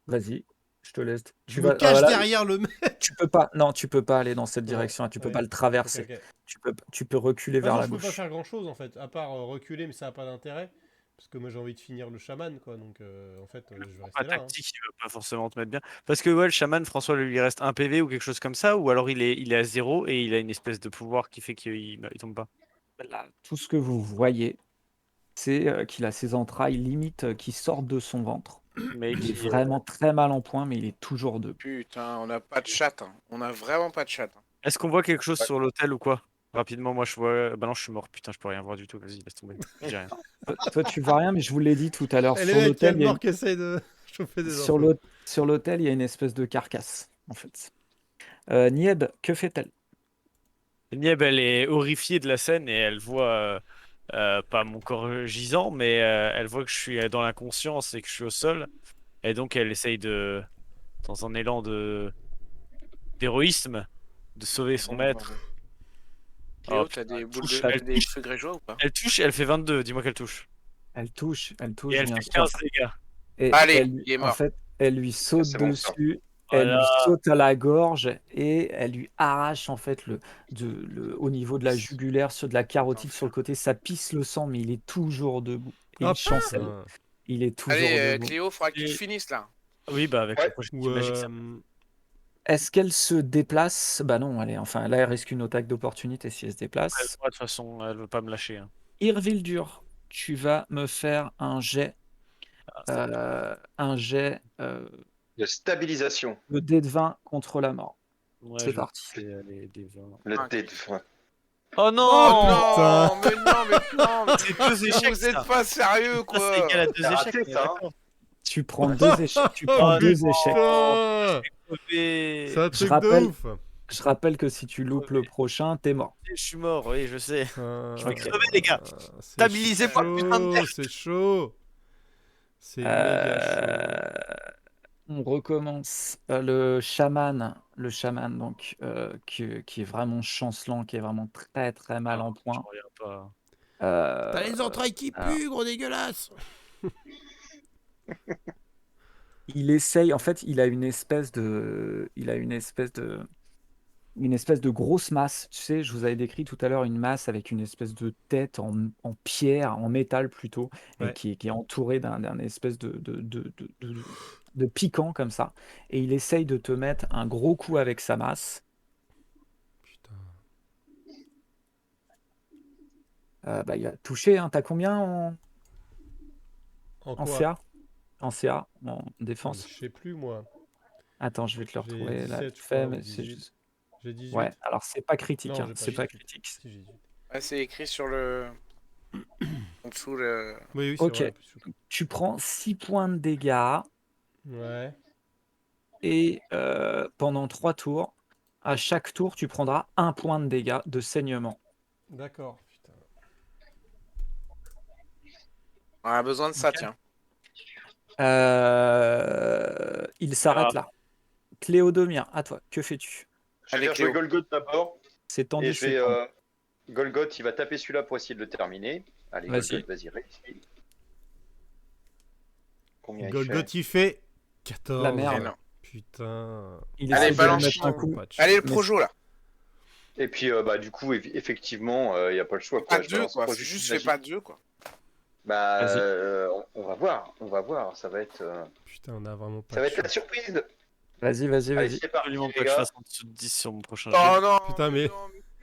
Vas-y, je te laisse. Je me cache Là, derrière le mec. tu peux pas, non, tu peux pas aller dans cette Non, direction, tu peux pas ouais. le Ok, traverser. ok. De Tu peux reculer toute vers façon, la je peux pas gauche. faire grand chose en fait, à part reculer, mais ça a pas d'intérêt. Parce que moi j'ai envie de finir le chaman quoi, donc en fait je vais Pas rester là. Hein. tactique, il va pas forcément te mettre bien. Parce que ouais, le chaman, François, lui reste un PV ou quelque chose comme ça, ou alors il est à 0 et il a une espèce de pouvoir qui fait qu'il tombe pas. Là, tout ce que vous voyez, c'est qu'il a ses entrailles limite qui sortent de son ventre. Mais Il est qui, vraiment très mal en point, mais il est toujours debout. Putain, on n'a pas de chat. Hein. On a vraiment pas de chat. Hein. Est-ce qu'on voit quelque chose Ouais. sur l'hôtel ou quoi? Rapidement, moi je vois. Bah non, je suis mort, putain, je peux rien voir du tout. Vas-y, laisse tomber. Je dis rien. Toi, tu vois rien, mais je vous l'ai dit tout à l'heure, Et les mecs, il y a le mort qui essaye de chauffer des infos. sur l'autel, il y a une espèce de carcasse, en fait. Nieb, que fait-elle? Nieb, elle est horrifiée de la scène et elle voit pas mon corps gisant, mais elle voit que je suis dans l'inconscience et que je suis au sol. Et donc elle essaye dans un élan d'héroïsme, de sauver son maître. Cléo, Oh, t'as putain, des boules de elle des touche. feux grégeois ou pas? elle touche et elle fait 22. Dis-moi qu'elle touche. Elle Et touche, elle bien fait sûr. 15 dégâts. Et Allez, il est en mort. fait, elle lui Ah, saute c'est bon ça. dessus, elle lui Voilà. saute à la gorge et elle lui arrache en fait au niveau de la jugulaire, sur de la carotide sur le côté, ça pisse le sang, mais il est toujours debout. Et Ah il chancelle, putain. il est toujours Allez, debout. Cléo, faudra que tu Et- finisses là. Oui, bah avec le Ouais. projet Ou magique, ça. Est-ce qu'elle se déplace? Bah non, enfin là, elle risque une attaque d'opportunité si elle se Elle déplace. de toute façon, elle veut pas me lâcher. Hein. Irvildur, tu vas me faire un jet, Ah, ça- De stabilisation. de dé de 20 contre la mort. Ouais, C'est je vais parti. tester, allez, des 20. Le Ah, dé de fin. Oh Oh, non! putain. Non, mais non, mais non, mais C'est deux échecs, vous êtes ça. pas sérieux Ça, c'est quoi. égal à deux T'as échecs, raté, on est ça, hein. d'accord. Tu prends deux échecs. Tu Oh, prends Oh, deux putain. échecs. Putain. Crevé. C'est un Je truc de rappelle, ouf. je rappelle que si tu loupes le prochain, t'es mort. Je suis mort, oui, je sais. Je vais Ok. crever, les gars. C'est Stabilisé par le putain de chaud, nerf. c'est chaud. C'est méga chaud. On recommence. Le chaman donc qui est vraiment chancelant, qui est vraiment très très mal en Je point. reviens pas. T'as les entrailles qui alors. puent, gros dégueulasse. Il essaye. En fait, il a une espèce de grosse masse. Tu sais, je vous avais décrit tout à l'heure une masse avec une espèce de tête en pierre, en métal plutôt, et Ouais. qui est entourée d'un espèce de piquant comme ça. Et il essaye de te mettre un gros coup avec sa masse. Putain. Bah, il a touché, hein. T'as combien En en quoi? CA? En CA, en Ah, mais défense. je sais plus, moi. Attends, je vais te le J'ai retrouver là. 17, je Fait, crois, ou mais c'est 18. juste. J'ai 18. Ouais, alors c'est pas critique, Non, hein. j'ai pas C'est pas 18. critique. Si, j'ai 18. Ah, c'est écrit sur le. En dessous le. Oui, oui, c'est Ok. vrai. Tu prends 6 points de dégâts Ouais. et pendant 3 tours, à chaque tour, tu prendras 1 point de dégâts de saignement. D'accord, putain. On a besoin de ça, Ok. tiens. Il s'arrête Ah. là. Cléodomir, à toi, que fais-tu? Je vais Allez, faire jouer Cléo. Golgoth d'abord. C'est tendu, Et je c'est vais. tendu. Golgoth, il va taper celui-là pour essayer de le terminer. Allez, Vas-y. Golgoth, vas-y, réussis. Combien il fait? Golgoth, il fait 14. La merde. Eh non. Putain. Il Allez, essaie de balance. lui mettre un coup. Patch. Allez, le Mais- projo là. Et puis, bah, du coup, effectivement, il n'y a pas le choix. Pas Quoi. Je deux balance quoi. projectile Juste fais magique. pas deux quoi. Bah, Vas-y. on va voir, on va voir. Ça va être, Putain, on a vraiment pas ça de va être la chance. surprise. Vas-y, Allez, vas-y. c'est parti, Absolument les pas que je gars. fasse en dessous de 10 sur mon prochain jet. Oh non. Putain, mais- non,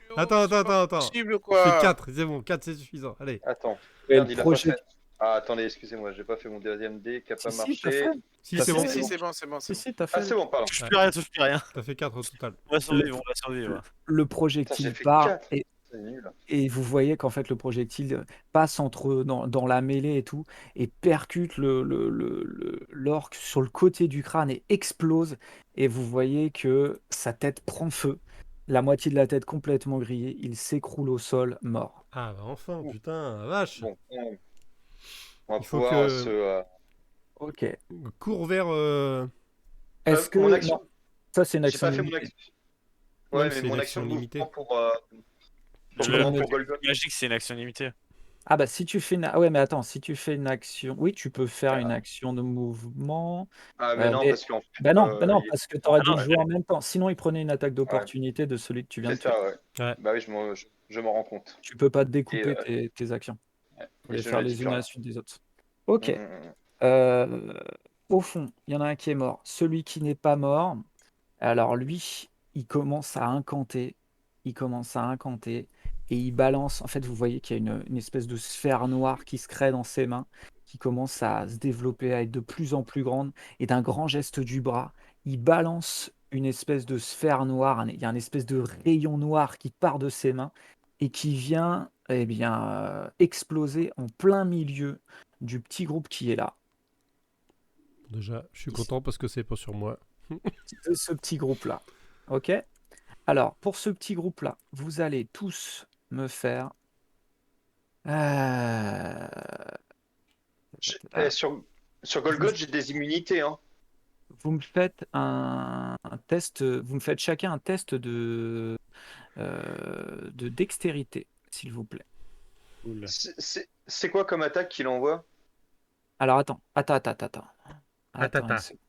Cléo, Attends, c'est pas attends. possible Je quoi. fais 4, c'est bon, 4 c'est suffisant. Allez. Attends. Et Merde, le il a projet- pas fait. Ah, attendez, excusez-moi, j'ai pas fait mon deuxième dé qui a pas Si, si, t'as marché. fait. Si, T'as c'est fait, bon. Si, c'est c'est bon, c'est bon, c'est Si, bon. si, t'as fait. Ah, c'est bon, pardon. Touche plus rien, touche plus rien. T'as fait 4 au total. On va survivre, on va survivre. Le Putain, projectile j'ai fait part 4. et c'est nul. Et vous voyez qu'en fait le projectile passe dans la mêlée et tout, et percute l'orque sur le côté du crâne et explose. Et vous voyez que sa tête prend feu, la moitié de la tête complètement grillée. Il s'écroule au sol, mort. Ah, bah enfin, Ouh. putain, la vache. Bon, on va Il faut pouvoir que. se. Ok. Cours vers. Est-ce Mon que... action. Non, ça c'est une J'ai action pas fait mon limitée. action. Ouais, Ouais, mais mais c'est une mon action action de limitée. mouvement Tu Le peux comment me- pour Golgoth. magique, c'est une action limitée. Ah bah si tu fais une... Ah ouais, mais attends, si tu fais une action... Oui, tu peux faire une Ah, action de mouvement. mais non, Mais... parce qu'en fait, Bah non, il est parce que tu temps. aurais Ah dû non, le jouer en même temps. Sinon, il prenait une attaque Ouais, d'opportunité de celui que tu viens c'est de tuer. ça, ouais. Ouais. Bah oui, je m'en rends compte. Tu peux pas te Et, découper tes actions. Faut et les je ne faire le dis les plus unes à la rien. suite des autres. Ok. Mm. Euh, Au fond, il y en a un qui est mort. Celui qui n'est pas mort, alors lui, il commence à incanter. Il commence à incanter. Et il balance. En fait, vous voyez qu'il y a une espèce de sphère noire qui se crée dans ses mains, qui commence à se développer, à être de plus en plus grande. Et d'un grand geste du bras, il balance une espèce de sphère noire. Il y a une espèce de rayon noir qui part de ses mains et qui vient exploser en plein milieu du petit groupe qui est là. Déjà, je suis content parce que c'est pas sur moi. De ce petit groupe-là. Ok? Alors, pour ce petit groupe-là, vous allez tous me faire. euh, Sur Vous, Golgoth, j'ai des immunités, hein. vous me faites un test. Vous me faites chacun un test de dextérité, s'il vous plaît. Cool. C'est quoi comme attaque qu'il envoie? Alors, attends. Attends une Atata. seconde.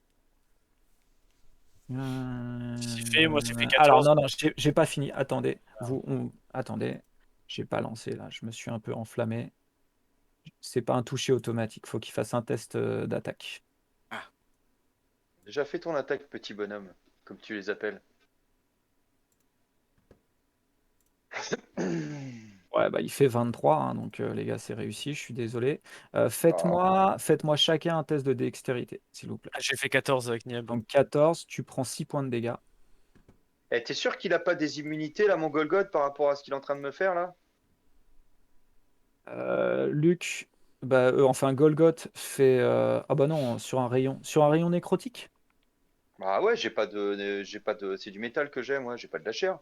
Moi, j'ai fait Alors, 14. non, j'ai pas fini. Attendez. Attendez. J'ai pas lancé là. Je me suis un peu enflammé. C'est pas un toucher automatique. Faut qu'il fasse un test d'attaque. Déjà fait ton attaque, petit bonhomme, comme tu les appelles. Ouais, bah, il fait 23, hein, donc les gars, c'est réussi, je suis désolé. Ah. Faites-moi chacun un test de dextérité, s'il vous plaît. J'ai fait 14 avec Nieb. Donc 14, tu prends 6 points de dégâts. T'es sûr qu'il a pas des immunités, là, mon Golgoth, par rapport à ce qu'il est en train de me faire, là? Luc, bah, enfin Golgoth fait... Ah bah non, sur un rayon nécrotique? Bah ouais, j'ai pas de. C'est du métal que j'ai, moi, j'ai pas de la chair.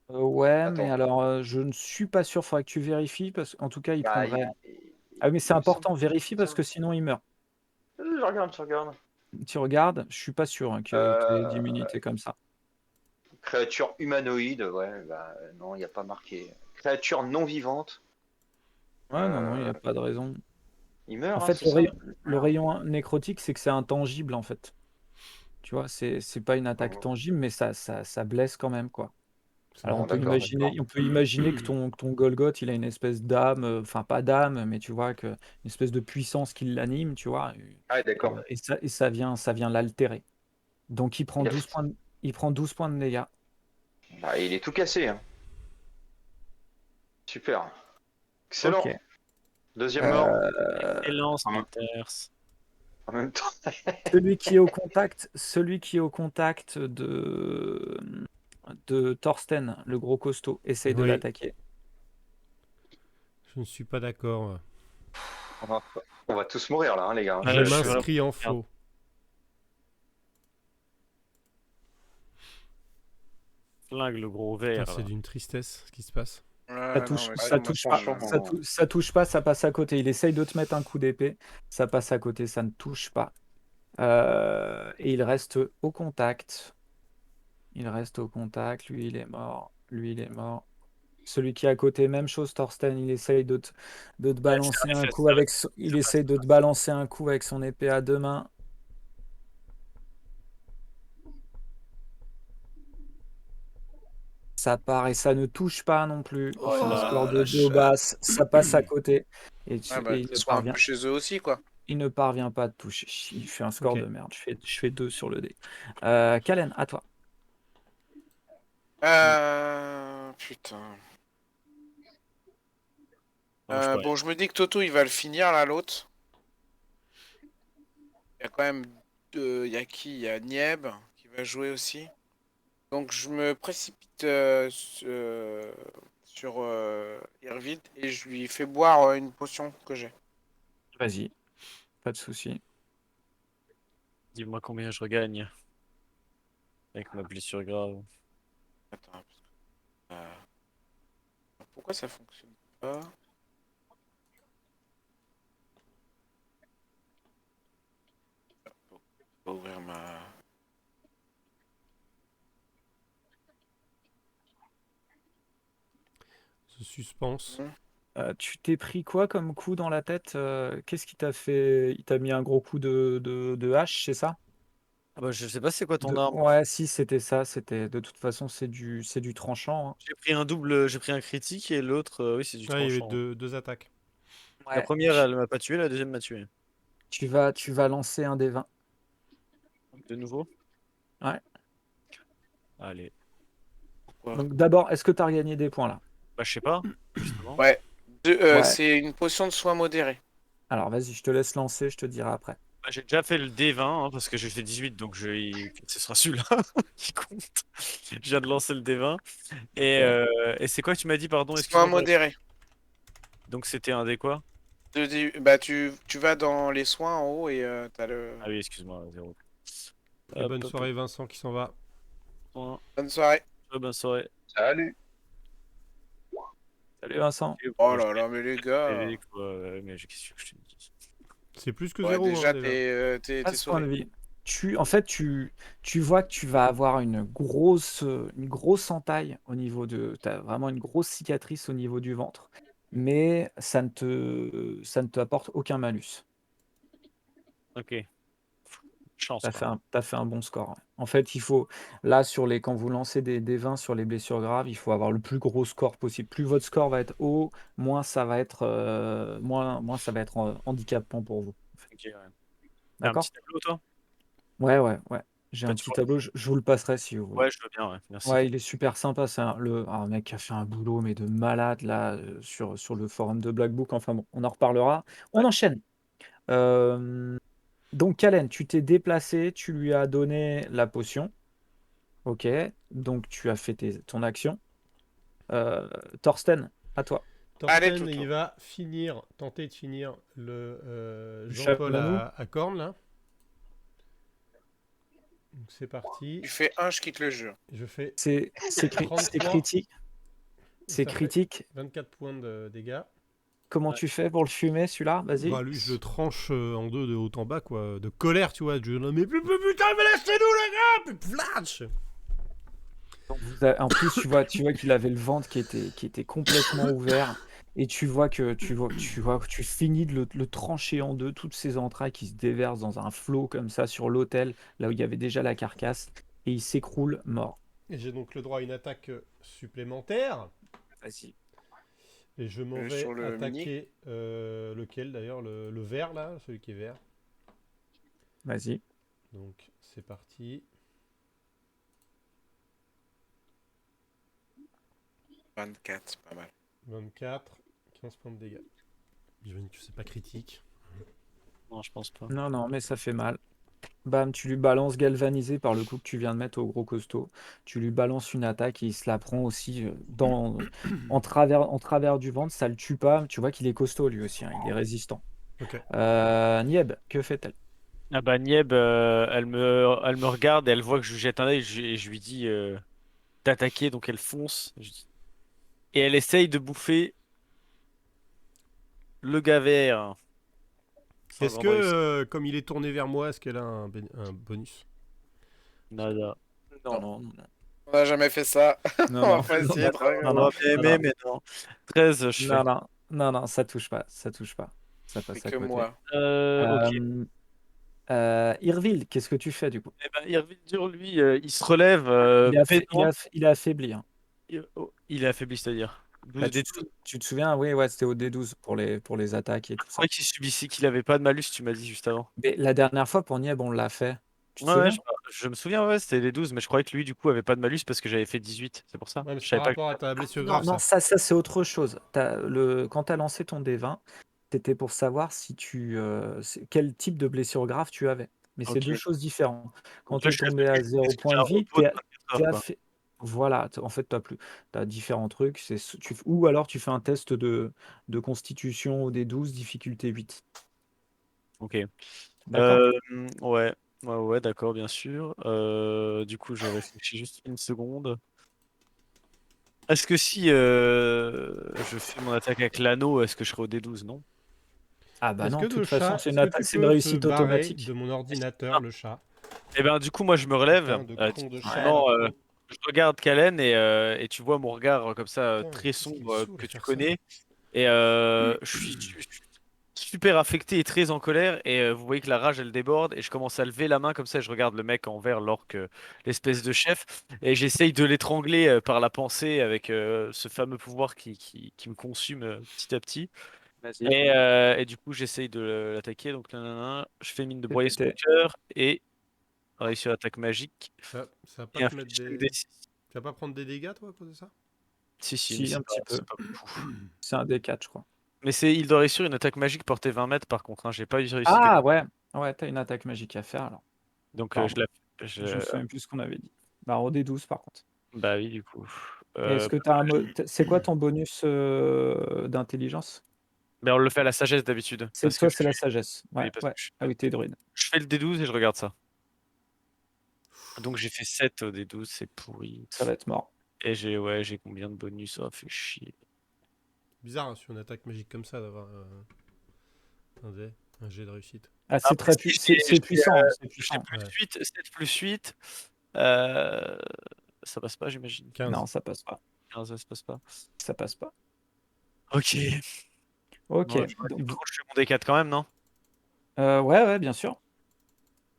Ouais, mais Attends. alors je ne suis pas sûr, faudrait que tu vérifies, parce qu'en tout cas, il Bah, prendrait... Ah mais c'est il me semble important, que vérifie, parce que sinon il meurt. je regarde. Tu regardes, je suis pas sûr hein, qu'il ait Euh, d'immunité comme ça. Créature humanoïde, ouais, bah non, il n'y a pas marqué. Créature non vivante, Ouais, non, il n'y euh, a pas de raison. il En meurt, hein, fait, c'est ça? le rayon nécrotique, c'est que c'est intangible, en fait. Tu vois, c'est pas une Ah attaque bon. tangible, mais ça blesse quand même, quoi. C'est Alors, bon. Bon, d'accord. on peut imaginer que ton Golgoth, il a une espèce d'âme, enfin pas d'âme, mais tu vois, une espèce de puissance qui l'anime, tu vois, Ah, d'accord. et ça vient l'altérer. Donc, Il a... il prend 12 points de dégâts. Bah, il est tout cassé, hein. Super. Ok. Excellent. Deuxième mort. Excellent, En même Smithers. en même temps. Celui qui est au contact de Thorsten, le gros costaud, essaye de Oui, l'attaquer. je ne suis pas d'accord. On va, on va tous mourir, là, hein, les gars. Je je suis vraiment- m'inscris en faux. Flingue le gros Putain, verre. c'est là. d'une tristesse ce qui se passe. Ça Non, touche, mais ça moi, touche pas, franchement, ça touche pas, ça passe à côté. Il essaye de te mettre un coup d'épée, ça passe à côté, ça ne touche pas. Et il reste au contact. Il reste au contact. Lui, il est mort. Lui, il est mort. Celui qui est à côté, même chose, Thorsten, il essaye de te C'est balancer un un effet, coup il essaye de te balancer un coup avec son épée à 2 mains. Ça part et ça ne touche pas non plus. Il oh fait un score là, de la 2 au chatte. basse, ça passe à côté. Ouais, bah, Et de toute façon, un coup chez eux aussi, quoi. il ne parvient pas à te toucher. Il fait un score Ok. de merde. Je fais 2 sur le dé. Kalen, à toi. Putain. Non, je peux rien. Bon, je me dis que Toto, il va le finir, là, l'autre. Il y a quand même il y a qui? Il y a Nieb qui va jouer aussi. Donc je me précipite sur Irvine et je lui fais boire une potion que j'ai. Vas-y, pas de souci. Dis-moi combien je regagne avec ma blessure grave. Attends, parce que, pourquoi ça fonctionne pas? Je vais ouvrir ma. Ce suspense. Tu t'es pris quoi comme coup dans la tête? Qu'est-ce qui t'a fait? Il t'a mis un gros coup de hache, c'est ça? Ah bah, je sais pas c'est quoi ton arme. Ouais, si, c'était ça. De toute façon, c'est du tranchant, hein. J'ai pris un critique et l'autre, oui, c'est du Ah, il y avait tranchant. deux attaques. La Ouais, première, elle m'a pas tué, la deuxième m'a tué. tu vas lancer un des 20. De nouveau? Ouais. Allez. Pourquoi? Donc d'abord, est-ce que tu as regagné des points là? Bah, je sais pas, justement. Ouais. Ouais. C'est une potion de soin modéré. Alors vas-y, je te laisse lancer, je te dirai après. Bah, j'ai déjà fait le D20 hein, parce que j'ai fait 18, donc ce sera celui-là qui compte. Je viens de lancer le D20. Et, Ok. et c'est quoi que tu m'as dit, pardon, Soin excuse-moi. modéré. Donc c'était un D quoi? Bah, tu vas dans les soins en haut et t'as le. Ah oui, excuse-moi, 0. Et bonne soirée, Vincent qui s'en va. Bonne soirée. Bonne soirée. Salut. Salut Vincent. Oh là là, mais les gars. Mais qu'est-ce que je te dis? C'est plus que Ouais, zéro. déjà, Hein, déjà. t'es Pas ce point de sauvé. vie. En fait, tu vois que tu vas avoir une grosse entaille au niveau de. Tu as vraiment une grosse cicatrice au niveau du ventre, mais ça ne te apporte aucun malus. Ok. Chance, T'as quoi. fait un bon score, ouais. En fait, là, quand vous lancez des 20 sur les blessures graves, il faut avoir le plus gros score possible. Plus votre score va être haut, moins ça va être, handicapant pour vous. Ok, ouais. T'as un D'accord? petit tableau, toi? Ouais, ouais, ouais. J'ai Bah, un petit tableau, je vous le passerai si vous voulez. Ouais, je veux bien, ouais. Merci. Ouais, il est super sympa. C'est un mec qui a fait un boulot, mais de malade, là, sur le forum de Black Book. Enfin bon, on en reparlera. On Ouais. enchaîne. Euh, donc, Kalen, tu t'es déplacé, tu lui as donné la potion. Ok, donc tu as fait ton action. Thorsten, à toi. Allez, Thorsten, Toto. il va tenter de finir le Le Jean-Paul Chamallow. à Corne, là. Donc c'est parti. Tu fais un, je quitte le jeu. Je fais C'est 33. critique. Et C'est ça fait critique. 24 points de dégâts. Comment Ouais. tu fais pour le fumer, celui-là? Vas-y. Bah lui, je le tranche en deux de haut en bas, quoi. De colère, tu vois. Je non mais putain, mais laissez-nous, les gars. Puis flash. Donc, en plus, tu vois qu'il avait le ventre qui était complètement ouvert. Et tu vois que tu finis de le trancher en deux, toutes ses entrailles qui se déversent dans un flot comme ça sur l'autel, là où il y avait déjà la carcasse. Et il s'écroule mort. Et j'ai donc le droit à une attaque supplémentaire. Vas-y. Et je m'en vais Sur le mini. attaquer lequel d'ailleurs, le vert là, celui qui est vert. Vas-y. Donc c'est parti. 24, c'est pas mal. 24, 15 points de dégâts. J'imagine que c'est pas critique. Non, je pense pas. Non, non, mais ça fait mal. Bam, tu lui balances galvanisé par le coup que tu viens de mettre au gros costaud. Tu lui balances une attaque et il se la prend aussi en travers du ventre. Ça le tue pas. Tu vois qu'il est costaud lui aussi, hein, il est résistant. Ok. Nieb, que fait-elle? Ah bah Nieb, elle me regarde et elle voit que je lui jette un œil et je lui dis d'attaquer, donc elle fonce. Et elle essaye de bouffer le gars vert. Sans Est-ce grande que, réussite. comme il est tourné vers moi, est-ce qu'elle a un bonus? Nada. Non, non, non, On n'a jamais fait ça. non, On va non, pas non, essayer non, de non, J'aurais non, bien non, aimé, non, mais non. 13, je non, fais. non, non, non, ça touche pas, ça touche pas. Ça C'est passe à que côté. moi. Ok. Irville, qu'est-ce que tu fais du coup? Eh ben, Irvindur, lui, il se relève Il est, affa- il est peinant. aff- il est affaibli, hein. Il est affaibli, c'est-à-dire. Bah, 12 tu, des te 12. sou- tu te souviens, oui, ouais, c'était au D12 pour les attaques et tout Je ça. croyais qu'il avait pas de malus, tu m'as dit juste avant. Mais la dernière fois pour Nieb, on l'a fait. Tu te Ouais, ouais, souviens? je me souviens, ouais, c'était les 12, mais je croyais que lui, du coup, avait pas de malus parce que j'avais fait 18. C'est pour ça. Ouais, mais Je c'est savais par pas que. rapport à ta blessure Non, grave, non, ça. ça c'est autre chose. Quand tu as lancé ton D20, c'était pour savoir quel type de blessure grave tu avais. Mais c'est Ok. deux choses différentes. Quand Donc tu là, es je suis à tombé à 0 est-ce que j'ai point un de vie, repos de 24 heures, quoi. Voilà, en fait, tu as différents trucs. Ou alors tu fais un test de constitution au D12, difficulté 8. Ok. D'accord? Ouais, ouais, d'accord, bien sûr. Du coup, je réfléchis juste une seconde. Est-ce que si je fais mon attaque avec l'anneau, est-ce que je serai au D12, non? Ah bah Est-ce non, que de le toute façon, chat, c'est est-ce que tu c'est une peux te réussite barrer de automatique. mon Et si- ordinateur, ah, le chat? eh ben, du coup, moi, je me relève. Putain de con de chat, Ouais. va. Typiquement, je regarde Kalen et tu vois mon regard comme ça, Putain, mais très qu'est-ce qu'il me sombre, saoule à que tu faire ça? connais. Et je suis super affecté et très en colère. Et vous voyez que la rage, elle déborde. Et je commence à lever la main comme ça. Je regarde le mec envers l'orque, l'espèce de chef. Et j'essaye de l'étrangler par la pensée avec ce fameux pouvoir qui me consume petit à petit. Vas-y, Et du coup, j'essaye de l'attaquer. Donc, nanana, je fais mine de fais broyer son péter. cœur et réussir l'attaque magique. Ça va pas Et te mettre inflige des. 5d6. Tu vas pas prendre des dégâts, toi, à cause de ça? Si, mais Si, un petit peu. c'est pas beaucoup. C'est un D4, je crois. Mais c'est il doit réussir une attaque magique portée 20 mètres par contre, hein. J'ai pas réussi quelque Ah chose. ouais, ouais, t'as une attaque magique à faire alors. Donc Pardon, je me je- souviens plus ce qu'on avait dit. Bah, au D12 par contre. bah oui, du coup. Et est-ce Euh, que tu as c'est quoi ton bonus d'intelligence? mais on le fait à la sagesse d'habitude. C'est Parce que toi, c'est la sagesse. oui, Ouais, parce que ouais. Ah oui, t'es druide. je fais le D12 et je regarde ça. Donc j'ai fait 7 au D12, c'est pourri. Ça va être mort. Et j'ai combien de bonus? Ça fait chier. Bizarre, hein, sur une attaque magique comme ça, d'avoir un dé, un jet de réussite. Ah, Après, si c'est puissant, hein, c'est j'ai puissant. plus Ouais. 8, 7 plus 8, euh, ça passe pas, j'imagine. 15. Non, ça passe pas. 15, ça passe pas. Ça passe pas. Ok. Ok. Bon, je crois que je fais mon D4 quand même, non? Ouais, ouais, bien sûr.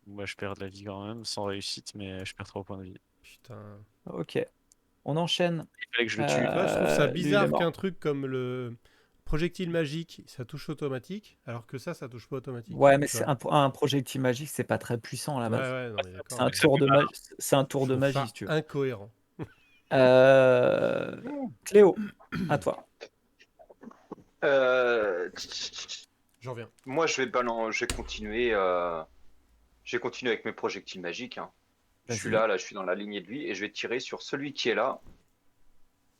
Moi, je perds de la vie quand même, sans réussite, mais je perds 3 points de vie. Putain. Ok. On enchaîne. Il fallait que je le tue. Tu vois, je trouve ça Lui, il est bizarre mort. qu'un truc comme le projectile magique, ça touche automatique, alors que ça touche pas automatique. Ouais, mais Tu c'est vois? un projectile magique, c'est pas très puissant à la Ouais, base. ouais, non, mais C'est d'accord, un mais tour de magie. C'est un je tour de trouve magie, si ça tu veux. incohérent. Cléo, à toi. Euh, J'en reviens. Moi, je vais continuer avec mes projectiles magiques, hein. Je suis Vas-y. là, je suis dans la lignée de lui et je vais tirer sur celui qui est là.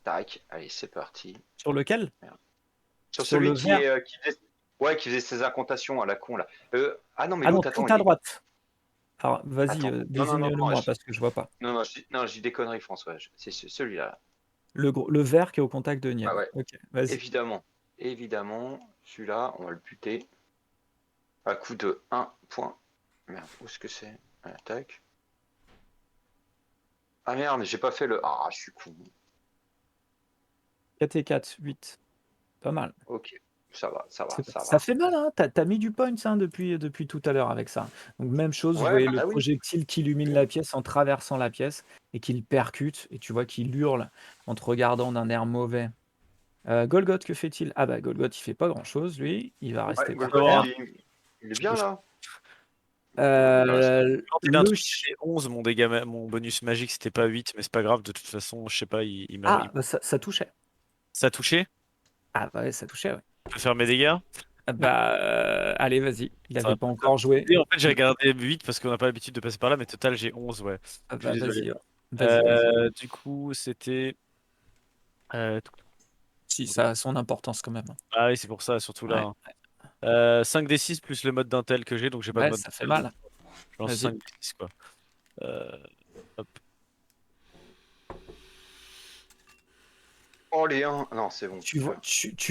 Tac, allez, c'est parti. Sur lequel? Merde. Sur Sur le celui vert. qui faisait ses incantations à la con là. Ah non, mais Ah non, l'autre, tout attends, à droite. Alors, vas-y, attends. Non, non, non, non, désigne-le-moi parce que je vois pas. non, je dis des conneries, François. C'est celui-là. Le vert qui est au contact de Ah Nieb. ouais, Ok, vas-y. évidemment. Évidemment, celui-là, on va le buter. À coup de 1 point. Merde, où est-ce que c'est? Tac. Ah merde, mais j'ai pas fait le. Ah, je suis con. 4 et 4, 8. Pas mal. Ok, ça va, ça va, ça Ça va. fait mal, hein? T'as mis du point hein, depuis tout à l'heure avec ça. Donc, même chose, vous Ouais, voyez le bah oui. projectile qui illumine la pièce en traversant la pièce et qui le percute. Et tu vois qu'il hurle en te regardant d'un air mauvais. Golgoth, que fait-il? Ah bah Golgoth, il fait pas grand-chose, lui. Il va Ouais, rester par Golgoth, terre. il est bien là. Tenté d'un Le truc, c'était 11, mon dégât, mon bonus magique, c'était pas 8, mais c'est pas grave, de toute façon, je sais pas, Ah, bah, ça touchait. ça a touché? Ah bah ouais, ça touchait, ouais. Je peux faire mes dégâts? Ah bah, allez, vas-y. Il Ça va avait pas pas encore joué. Et en fait, j'ai regardé 8 parce qu'on n'a pas l'habitude de passer par là, mais total, j'ai 11, ouais. Ah Je suis bah désolé. vas-y, vas-y. Du coup, c'était. euh, Si, ça a son importance quand même. Ah oui, c'est pour ça, surtout là, Ouais, hein. 5d6 plus le mode d'intel que j'ai, donc j'ai pas de ouais, mode ça fait d'intel, donc mal. je lance Vas-y. 5d6, quoi. Euh, Hop. Oh les 1. Non, c'est bon. Tu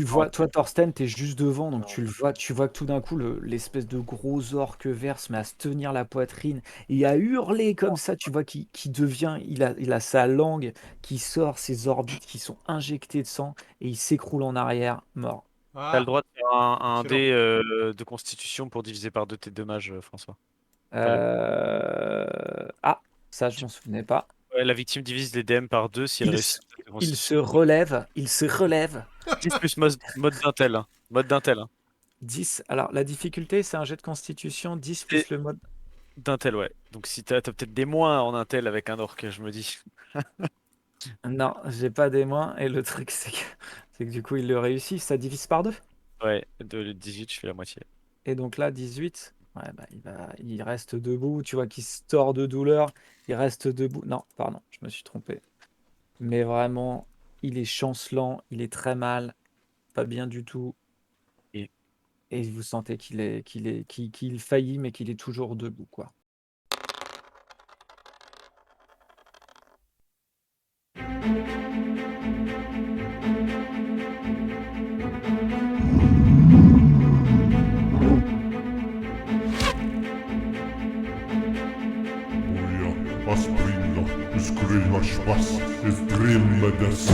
vois, toi, Thorsten, t'es juste devant, donc tu vois que tout d'un coup, l'espèce de gros orque vert se met à se tenir la poitrine et à hurler comme ça. Tu vois qu'il devient, il a sa langue qui sort, ses orbites qui sont injectées de sang et il s'écroule en arrière, mort. T'as le Ah, droit de faire un excellent. dé de constitution pour diviser par 2 tes dommages, François. Enfin, Ah, ça, je m'en souvenais pas. ouais, la victime divise les DM par 2 si elle Il, réussit s- la il se constitution. relève, il se relève. 10 plus mode d'intel, hein. Mode d'intel, hein. 10. Alors, la difficulté, c'est un jet de constitution, 10 Et plus le mode. d'intel, ouais. Donc si t'as peut-être des moins en intel avec un orc, je me dis. Non, j'ai pas des moins. Et le truc, c'est que du coup, il le réussit. Ça divise par deux. Ouais, de 18, je fais la moitié. Et donc là, 18. Ouais, bah, il reste debout. Tu vois qu'il se tord de douleur. Il reste debout. Non, pardon, je me suis trompé. mais vraiment, il est chancelant, il est très mal, pas bien du tout. Et vous sentez qu'il faillit, mais qu'il est toujours debout, quoi. Moja Aspringa, Uskrylma Schwas, es Grimmedes.